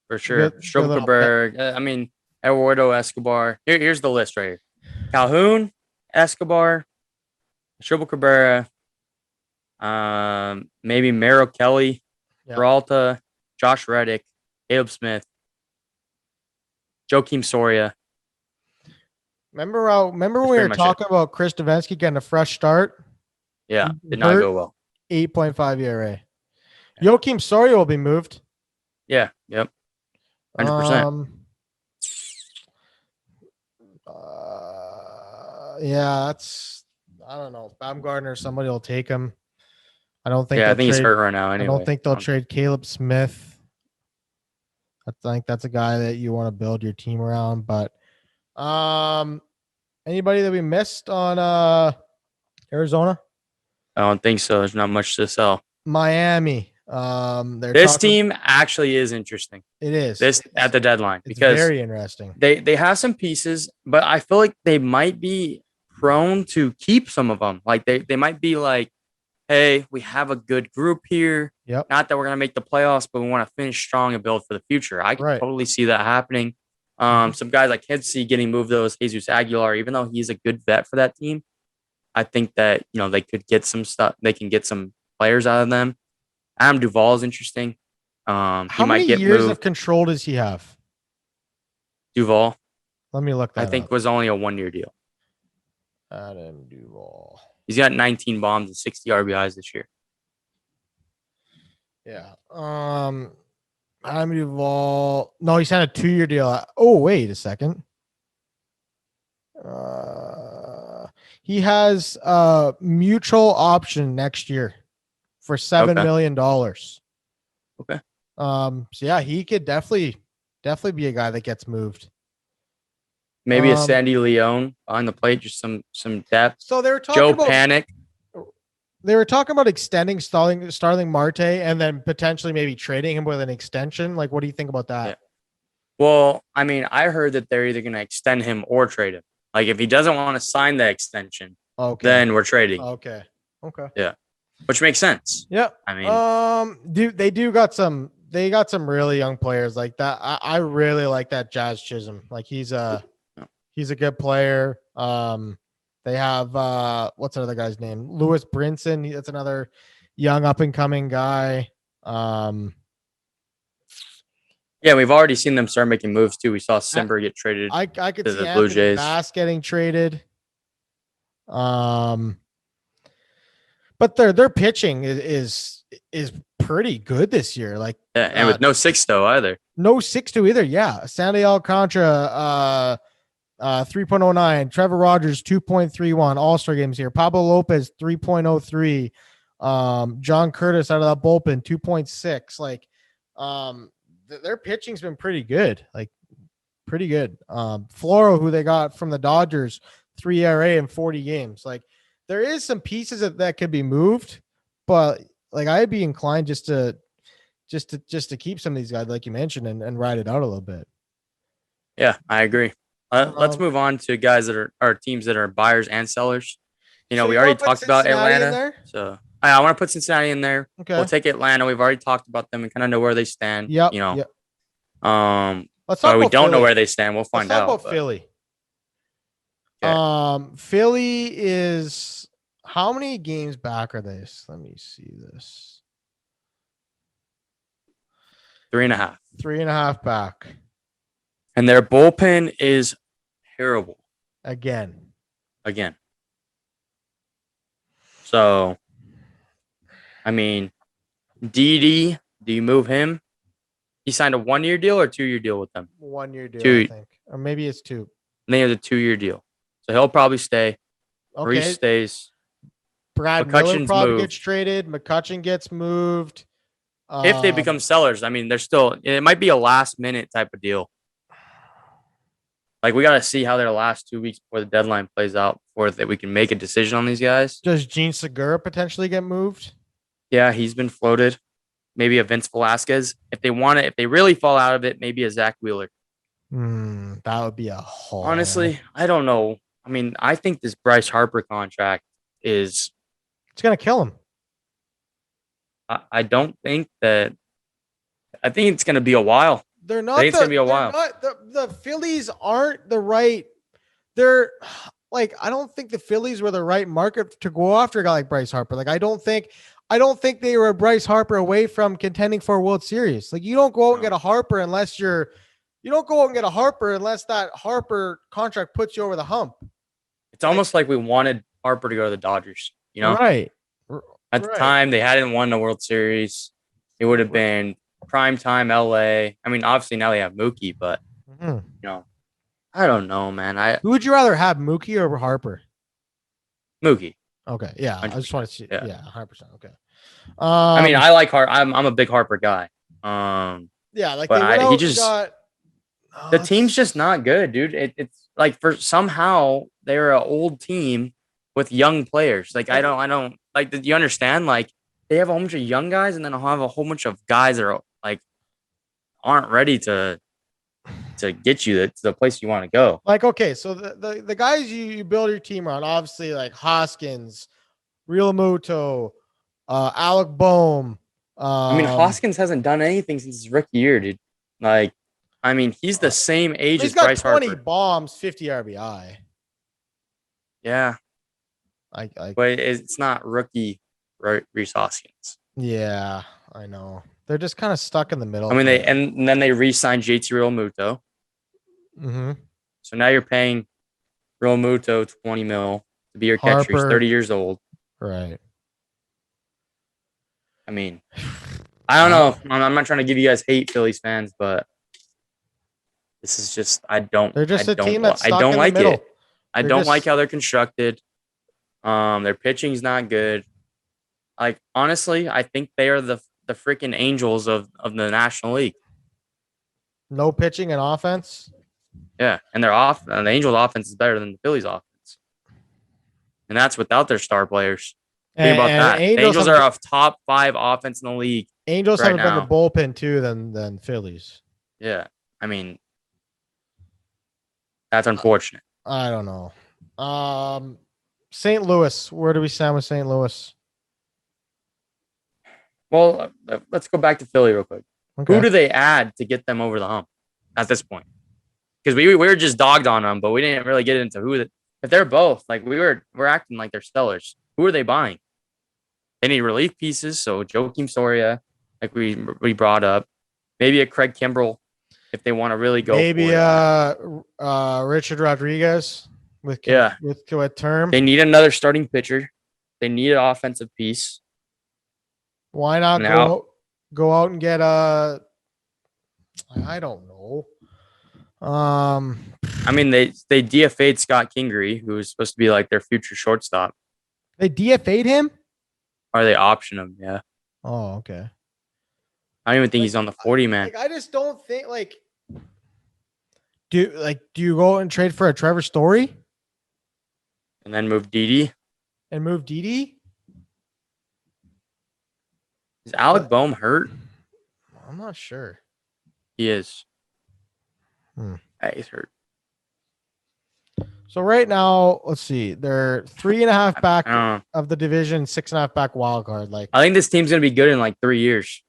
for sure. Dribble Cabrera. I mean, Eduardo Escobar. Here's the list right here: Calhoun, Escobar, Dribble Cabrera, maybe Merrill Kelly, Peralta, Josh Reddick, Caleb Smith, Joakim Soria. Remember when we were talking about Chris Davinsky getting a fresh start? Yeah, did not go well. 8.5 ERA. Joakim Soria will be moved. Yeah, yep. 100%. Yeah, that's I don't know. Baumgartner, somebody will take him. I don't think. Yeah, I think he's hurt right now. Anyway, I don't think they'll trade Caleb Smith. I think that's a guy that you want to build your team around. But anybody that we missed on Arizona? I don't think so. There's not much to sell. Miami. This team actually is interesting. It is. At the deadline because very interesting. They have some pieces, but I feel like they might be prone to keep some of them. Like they might be like, hey, we have a good group here. Yep. Not that we're gonna make the playoffs, but we want to finish strong and build for the future. I can totally see that happening. Some guys I can't see getting moved though is Jesus Aguilar, even though he's a good vet for that team. I think that they could get some stuff. They can get some players out of them. Adam Duvall is interesting. How many years of control does he have? Duvall. Let me look that I think up. Was only a 1-year deal. Adam Duvall. He's got 19 bombs and 60 RBIs this year. Yeah. Adam Duvall. No, he signed a 2-year deal. Oh, wait a second. He has a mutual option next year for $7 million. Okay. So yeah, he could definitely be a guy that gets moved. Maybe a Sandy Leone on the plate, just some depth. So they were talking about Panic. They were talking about extending Starling Marte and then potentially maybe trading him with an extension. Like, what do you think about that? Yeah. Well, I mean, I heard that they're either going to extend him or trade him. Like, if he doesn't want to sign the extension, then we're trading. Okay. Yeah, which makes sense. Yeah. I mean, they got some really young players like that. I really like that Jazz Chisholm. Like, he's a good player. They have what's another guy's name? Lewis Brinson. That's another young up and coming guy. Yeah, we've already seen them start making moves too. We saw Simber get traded. I could to see the Blue Jays. Bass getting traded. But their pitching is pretty good this year. Like, and with no 6-0 either. No 6-2 either. Yeah, Sandy Alcantara 3.09, Trevor Rogers 2.31, All-Star games here. Pablo Lopez 3.03, John Curtis out of that bullpen 2.6. Like, their pitching's been pretty good. Like, pretty good. Floro, who they got from the Dodgers, 3 ERA in 40 games. Like, there is some pieces that could be moved, but like I'd be inclined just to keep some of these guys, like you mentioned, and ride it out a little bit. Yeah, I agree. Let's move on to guys that are teams that are buyers and sellers. So we already talked about Atlanta. So I want to put Cincinnati in there. Okay. We'll take Atlanta. We've already talked about them and kind of know where they stand. Yep. Let's talk we about don't Philly. know where they stand. We'll find out. Let's talk about Philly. Philly is how many games back are they? Let me see this. 3.5. 3.5 back. And their bullpen is terrible Again. So, I mean, Didi, do you move him? He signed a 1-year deal or 2-year deal with them? 1-year deal, Two. I think. Or maybe it's 2. And they have a 2-year deal. So he'll probably stay. Okay. Reese stays. Brad Miller McCutcheon's probably moved. gets traded. McCutcheon gets moved. If they become sellers, I mean, they're still, it might be a last minute type of deal. Like, we got to see how their last 2 weeks before the deadline plays out before that we can make a decision on these guys. Does Gene Segura potentially get moved? Yeah, he's been floated. Maybe a Vince Velasquez. If they want it, if they really fall out of it, maybe a Zach Wheeler. That would be a haul. Honestly, I don't know. I mean, I think this Bryce Harper contract is. It's going to kill him. I don't think that. I think it's going to be a while. They're not. I think it's going to be a while. The Phillies aren't the right. They're like, I don't think the Phillies were the right market to go after a guy like Bryce Harper. Like, I don't think they were Bryce Harper away from contending for a World Series. Like, you don't go out and get a Harper unless you don't go out and get a Harper unless that Harper contract puts you over the hump. It's almost like we wanted Harper to go to the Dodgers, you know? Right. At the time, they hadn't won the World Series. It would have been prime time LA. I mean, obviously now they have Mookie, but you know, I don't know, man. Who would you rather have, Mookie or Harper? Mookie. Okay, yeah. 100%. I just want to see. Yeah, 100%. Okay. I mean, I like Harper. I'm a big Harper guy. Yeah, like but he just the team's just not good, dude. It's like for somehow they're an old team with young players. Like I don't like. You understand? Like they have a whole bunch of young guys, and then I'll have a whole bunch of guys that are like aren't ready to get you to the place you want to go. Like, okay, so the guys you build your team around, obviously, like Hoskins, Real Muto, Alec Boehm. I mean, Hoskins hasn't done anything since his rookie year, dude. Like, I mean, he's the same age as Bryce Harper. He's got 20 bombs, 50 RBI. Yeah. But it's not rookie Reese Hoskins. Yeah, I know. They're just kind of stuck in the middle. I mean, and then they re-signed JT Realmuto. Mm-hmm. So now you're paying Realmuto $20 million to be your catcher. He's 30 years old. Right. I mean, I don't know. I'm not trying to give you guys hate, Phillies fans, but this is just They're just a team that's stuck I don't in like the middle. it. I don't like how they're constructed. Their pitching's not good. Like, honestly, I think they are the freaking Angels of the National League. No pitching and offense. Yeah, and the Angels' offense is better than the Phillies' offense, and that's without their star players. Think about that. The Angels are a top 5 offense in the league. Angels have a better bullpen too than Phillies. Yeah, I mean, that's unfortunate. I don't know. St. Louis. Where do we stand with St. Louis? Well, let's go back to Philly real quick. Okay. Who do they add to get them over the hump at this point? Because we were just dogged on them, but we didn't really get into who. If they're both, like we're acting like they're stellars. Who are they buying? They need relief pieces. So Joakim Soria, like we brought up, maybe a Craig Kimbrell if they want to really go. Maybe Richard Rodriguez with term. They need another starting pitcher. They need an offensive piece. Why not go out and get I don't know. I mean, they DFA'd Scott Kingery, who was supposed to be like their future shortstop. They DFA'd him? Or they option him, yeah. Oh, okay. I don't even think he's on the 40 man. I just don't think do you go and trade for a Trevor Story? And then move Didi? Is Alec Boehm hurt? I'm not sure. He is. He's hurt. So right now, let's see. They're 3.5 back of the division, 6.5 back wild card. Like, I think this team's gonna be good in like 3 years.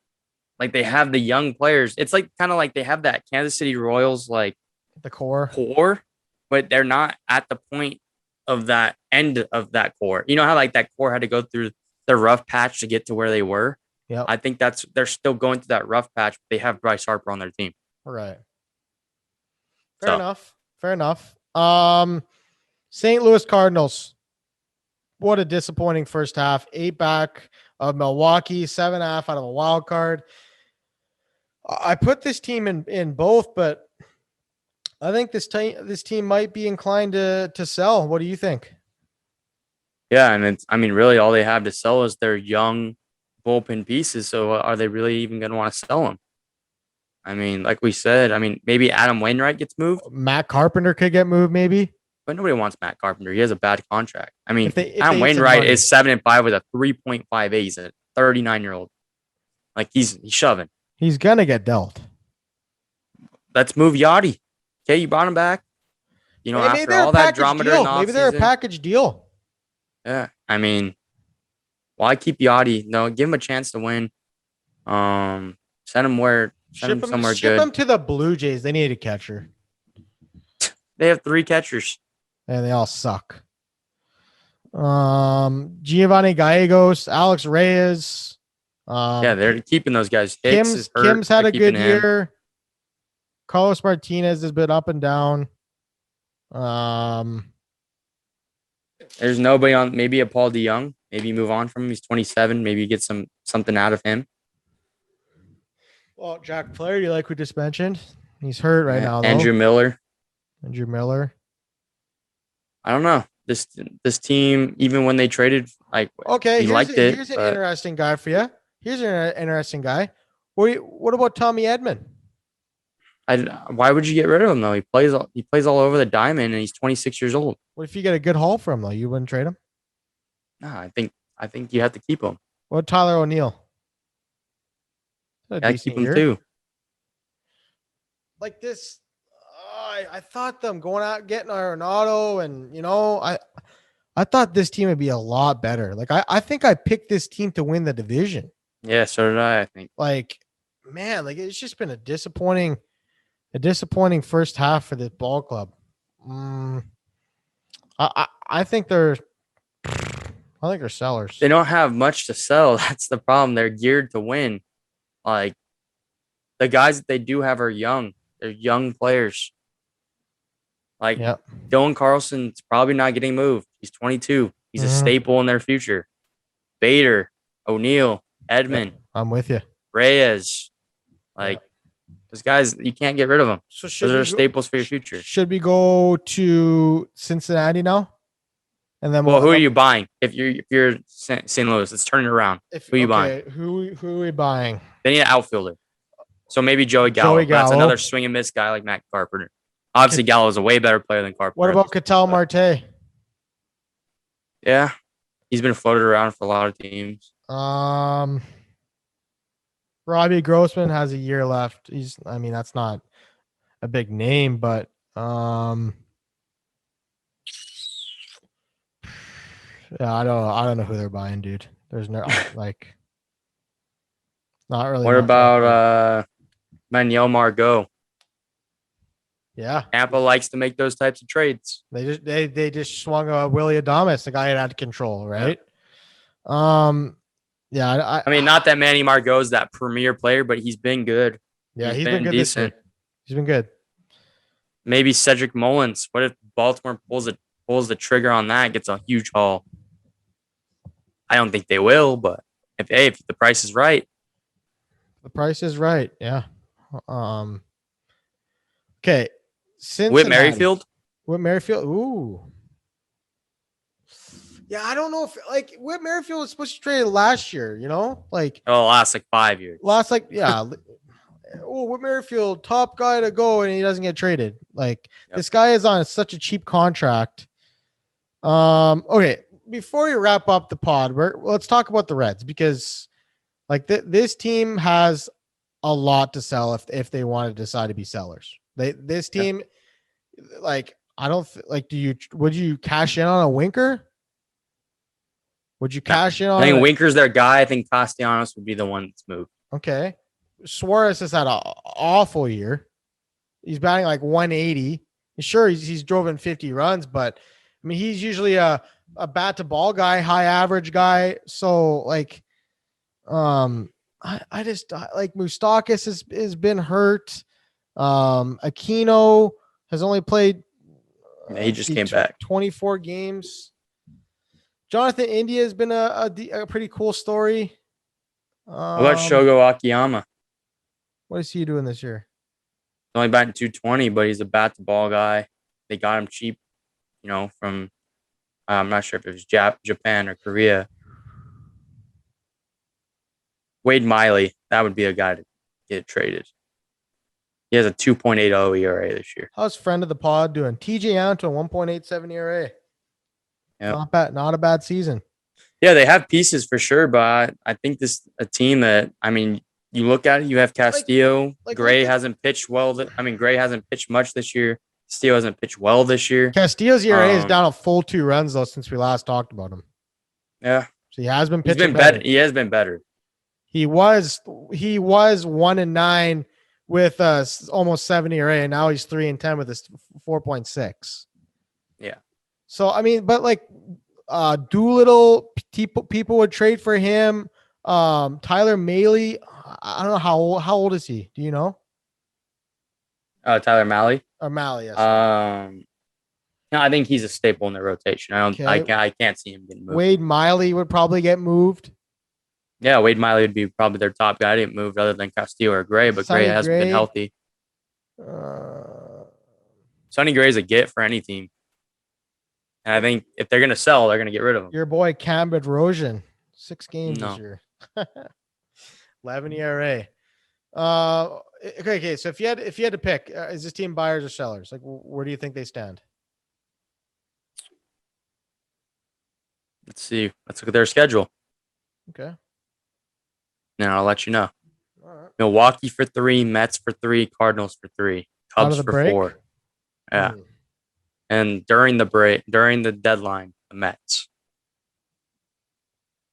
Like they have the young players. It's like kind of like they have that Kansas City Royals like the core, but they're not at the point of that end of that core. You know how like that core had to go through the rough patch to get to where they were? Yeah. I think they're still going through that rough patch. But they have Bryce Harper on their team. Right. Fair So, enough. Fair enough. St. Louis Cardinals. What a disappointing first half. 8 back of Milwaukee, 7.5 out of a wild card. I put this team in both, but I think this team might be inclined to sell. What do you think? yeah, and really all they have to sell is their young bullpen pieces. So are they really even going to want to sell them? I mean, like we said, maybe Adam Wainwright gets moved, Matt Carpenter could get moved, maybe. but nobody wants Matt Carpenter. He has a bad contract. If Adam they Wainwright is 7-5 with a 3.58. He's a 39-year-old. Like he's shoving. He's gonna get dealt. Let's move Yachty. Okay, you brought him back. You know, Maybe after all that drama during the offseason. Maybe they're a package deal. Yeah, why keep Yachty? No, give him a chance to win. Send him somewhere Ship good. him to the Blue Jays. They need a catcher. They have 3 catchers. And they all suck. Giovanni Gallegos, Alex Reyes. Yeah, they're keeping those guys. Kim's had a good year. Carlos Martinez has been up and down. There's nobody on. Maybe a Paul DeYoung. Maybe move on from him. He's 27. Maybe you get something out of him. Well, Jack Flaherty, like we just mentioned, he's hurt right now. Andrew Miller. I don't know. This team, even when they traded, Here's an interesting guy for you. Here's an interesting guy. What about Tommy Edman? Why would you get rid of him though? He plays all over the diamond, and he's 26 years old. What if you get a good haul for him though? You wouldn't trade him? No, I think you have to keep him. What Tyler O'Neill? I keep him too. Like this, I thought them going out getting Arenado, and I thought this team would be a lot better. Like I think I picked this team to win the division. Yeah, so did I think. Like, man, like it's just been a disappointing first half for this ball club. I think they're sellers. They don't have much to sell. That's the problem. They're geared to win. Like the guys that they do have are young. They're young players. Like Dylan Carlson's probably not getting moved. He's 22. He's a staple in their future. Bader, O'Neill, Edman. I'm with you. Reyes. Those guys, you can't get rid of them. So those are staples for your future. Should we go to Cincinnati now? And then who are you buying? If you're St. Louis, let's turn it around. Who are you buying? Who are we buying? They need an outfielder. So maybe Joey Gallo. That's another swing and miss guy like Matt Carpenter. Obviously, Gallo is a way better player than Carpenter. What about Ketel Marte? Yeah, he's been floated around for a lot of teams. Robbie Grossman has a year left. That's not a big name, but yeah, I don't know who they're buying, dude. There's no not really. What about Manuel Margot? Yeah, Tampa likes to make those types of trades. They just swung a Willie Adames, the guy had to control, right? Yeah, not that Manny Margot's that premier player, but he's been good. Yeah, he's been good decent. He's been good. Maybe Cedric Mullins. What if Baltimore pulls the trigger on that, gets a huge haul? I don't think they will, but if the price is right. The price is right, yeah. Okay. Whit Merrifield? Ooh. Yeah, I don't know if Whit Merrifield was supposed to trade last year, last 5 years. Whit Merrifield, top guy to go, and he doesn't get traded. This guy is on such a cheap contract. Okay, before we wrap up the pod, let's talk about the Reds, because this team has a lot to sell if they want to decide to be sellers. This team, would you cash in on a Winker? Would you cash in on? I think Winker's their guy. I think Castellanos would be the one that's moved. Okay. Suarez has had an awful year. He's batting 180. Sure, he's driven 50 runs, but I mean, he's usually a bat to ball guy, high average guy. So like, I just like Moustakas has been hurt. Aquino has only played. Yeah, he just came back. 24 games. Jonathan India has been a pretty cool story. What about Shogo Akiyama? What is he doing this year? Only batting 220, but he's a bat to ball guy. They got him cheap, from I'm not sure if it was Japan or Korea. Wade Miley, that would be a guy to get traded. He has a 2.80 ERA this year. How's friend of the pod doing? TJ Anto, 1.87 ERA. Yep. Not a bad season. Yeah, they have pieces for sure, but I think a team that, you look at it, you have Castillo. Gray hasn't pitched well. Gray hasn't pitched much this year. Castillo hasn't pitched well this year. Castillo's ERA is down a full 2 runs, though, since we last talked about him. Yeah. So he has been pitching better. He has been better. He was 1-9 with almost 7 ERA, and now he's 3-10 with his 4.6. Yeah. So, but like Doolittle, people would trade for him. Tyler Mahle, I don't know how old is he? Do you know? Tyler Mahle. Or Mahle, yes. No, I think he's a staple in the rotation. I can't see him getting moved. Wade Miley would probably get moved. Yeah, Wade Miley would be probably their top guy to get moved other than Castillo or Gray, but Gray hasn't been healthy. Sonny Gray's a get for any team. And I think if they're going to sell, they're going to get rid of him. Your boy Cam Bedrosian, 6 games this year. 11 ERA. Okay. So if you had to pick, is this team buyers or sellers? Like, where do you think they stand? Let's see. Let's look at their schedule. Okay. And I'll let you know. All right. Milwaukee for 3, Mets for 3, Cardinals for 3, Cubs for 4. Yeah. And during the deadline, the Mets.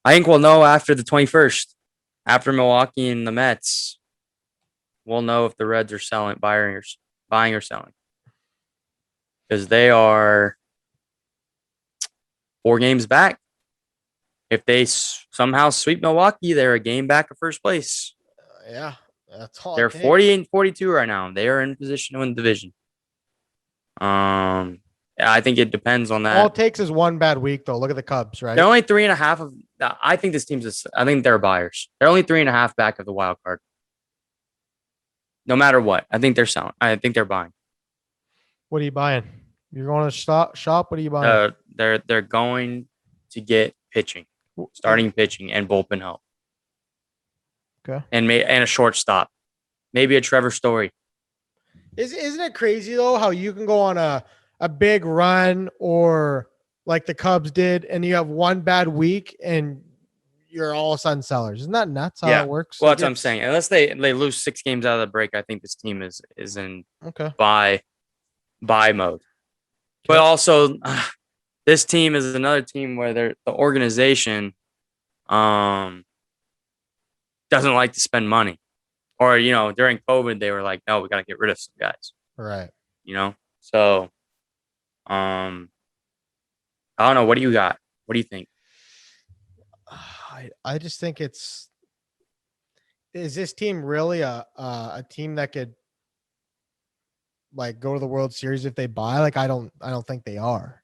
I think we'll know after the 21st. After Milwaukee and the Mets, we'll know if the Reds are buying or selling. Because they are 4 games back. If they somehow sweep Milwaukee, they're a game back of first place. Yeah, that's all. They're 48-42 right now. They are in position to win the division. I think it depends on that. All it takes is one bad week, though. Look at the Cubs, right? They're only 3.5 of. I think this team's. I think they're buyers. They're only 3.5 back of the wild card. No matter what, I think they're selling. I think they're buying. What are you buying? You're going to shop. What are you buying? They're going to get pitching, starting pitching, and bullpen help. Okay. And a shortstop, maybe a Trevor Story. Isn't it crazy though how you can go on a big run or like the Cubs did, and you have one bad week and you're all of a sudden sellers? Isn't that nuts how it works? Well, that's what I'm saying. Unless they lose 6 games out of the break, I think this team is in buy mode. But also, this team is another team where the organization doesn't like to spend money. Or, during COVID, they were like, no, we got to get rid of some guys. Right. So, I don't know. What do you got? What do you think? I just think is this team really a team that could like go to the World Series if they buy? Like, I don't think they are.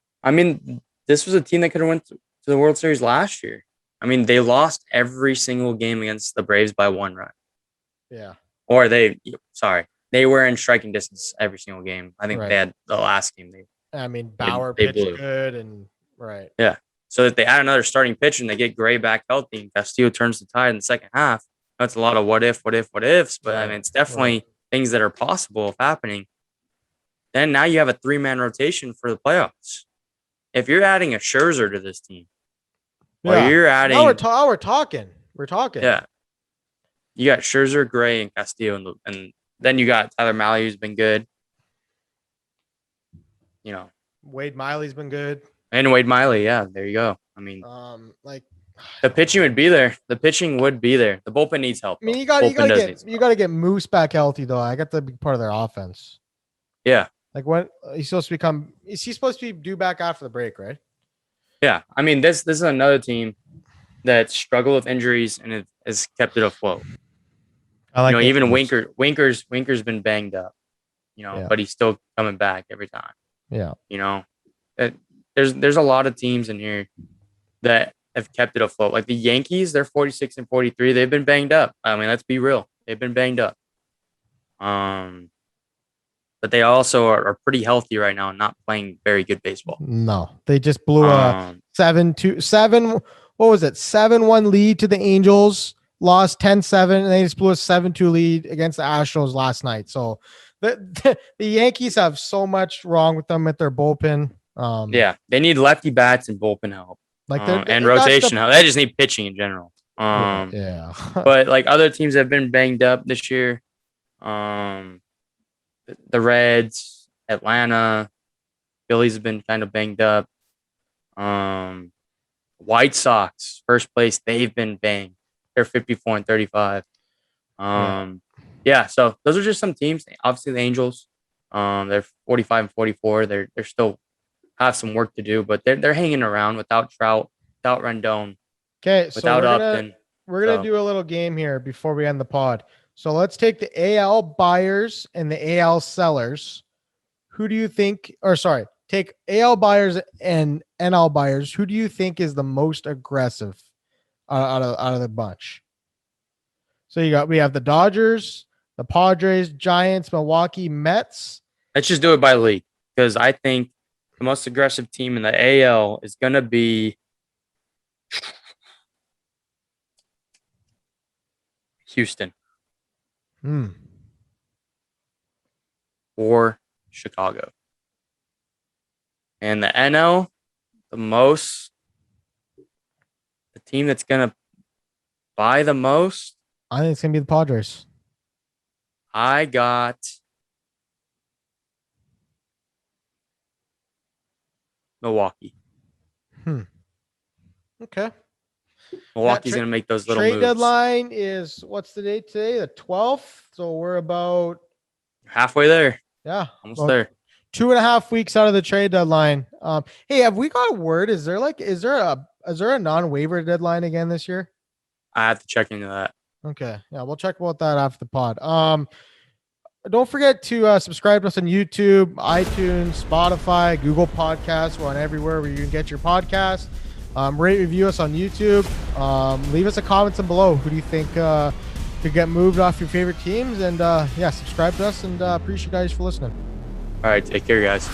This was a team that could have went to the World Series last year. They lost every single game against the Braves by 1 run. Yeah. Or they were in striking distance every single game. I think they had the last game. Bauer pitched good and right. Yeah. So if they add another starting pitcher and they get Gray back healthy and Castillo turns the tide in the second half, that's a lot of what ifs. But it's definitely things that are possible of happening. Then now you have a 3-man rotation for the playoffs. If you're adding a Scherzer to this team, or you're adding, we're talking. Yeah. You got Scherzer, Gray, and Castillo, and then you got Tyler Mahle, who's been good. Wade Miley's been good. And Wade Miley, yeah, there you go. The pitching would be there. The pitching would be there. The bullpen needs help. You got to get Moose back healthy though. I got to be part of their offense. Yeah. Like when he's supposed to become? Is he supposed to be due back after the break? Right. Yeah, I mean this is another team that struggled with injuries and it has kept it afloat. I like Even Angels. Winker's been banged up, Yeah. but he's still coming back every time. Yeah. That there's a lot of teams in here that have kept it afloat. Like the Yankees, they're 46 and 43. They've been banged up. I mean, let's be real. They've been banged up. But they also are pretty healthy right now and not playing very good baseball. No, they just blew a Um, 7-2-7. What was it? 7-1 lead to the Angels. Lost 10-7, and they just blew a 7-2 lead against the Astros last night. So the Yankees have so much wrong with them at their bullpen. yeah, they need lefty bats and bullpen help. Like And rotation help. They just need pitching in general. Yeah. But like other teams have been banged up this year. The Reds, Atlanta, Phillies have been kind of banged up. White Sox, first place, they've been banged. They're 54 and 35. Yeah, so those are just some teams. Obviously, the Angels, they're 45 and 44. They're still have some work to do, but they're hanging around without Trout, without Rendon, Okay, so without Upton. We're gonna do a little game here before we end the pod. So let's take the AL buyers and the AL sellers. Who do you think? Or sorry, take AL buyers and NL buyers. Who do you think is the most aggressive out of the bunch? So we have the Dodgers, the Padres, Giants, Milwaukee, Mets. Let's just do it by league because I think the most aggressive team in the AL is gonna be Houston or Chicago. And the NL, the team that's going to buy the most, I think it's going to be the Padres. I got Milwaukee. Okay. Milwaukee's going to make those little trade moves. Deadline is, what's the date today? The 12th. So we're about halfway there. Yeah. Almost there. 2.5 weeks out of the trade deadline. Hey, have we got a word? Is there a non-waiver deadline again this year? I have to check into that. Okay. Yeah, we'll check about that after the pod. Don't forget to subscribe to us on YouTube, iTunes, Spotify, Google Podcasts. We're on everywhere where you can get your podcast. Rate, review us on YouTube. Leave us a comment down below. Who do you think could get moved off your favorite teams? And subscribe to us, and appreciate you guys for listening. All right, take care, guys.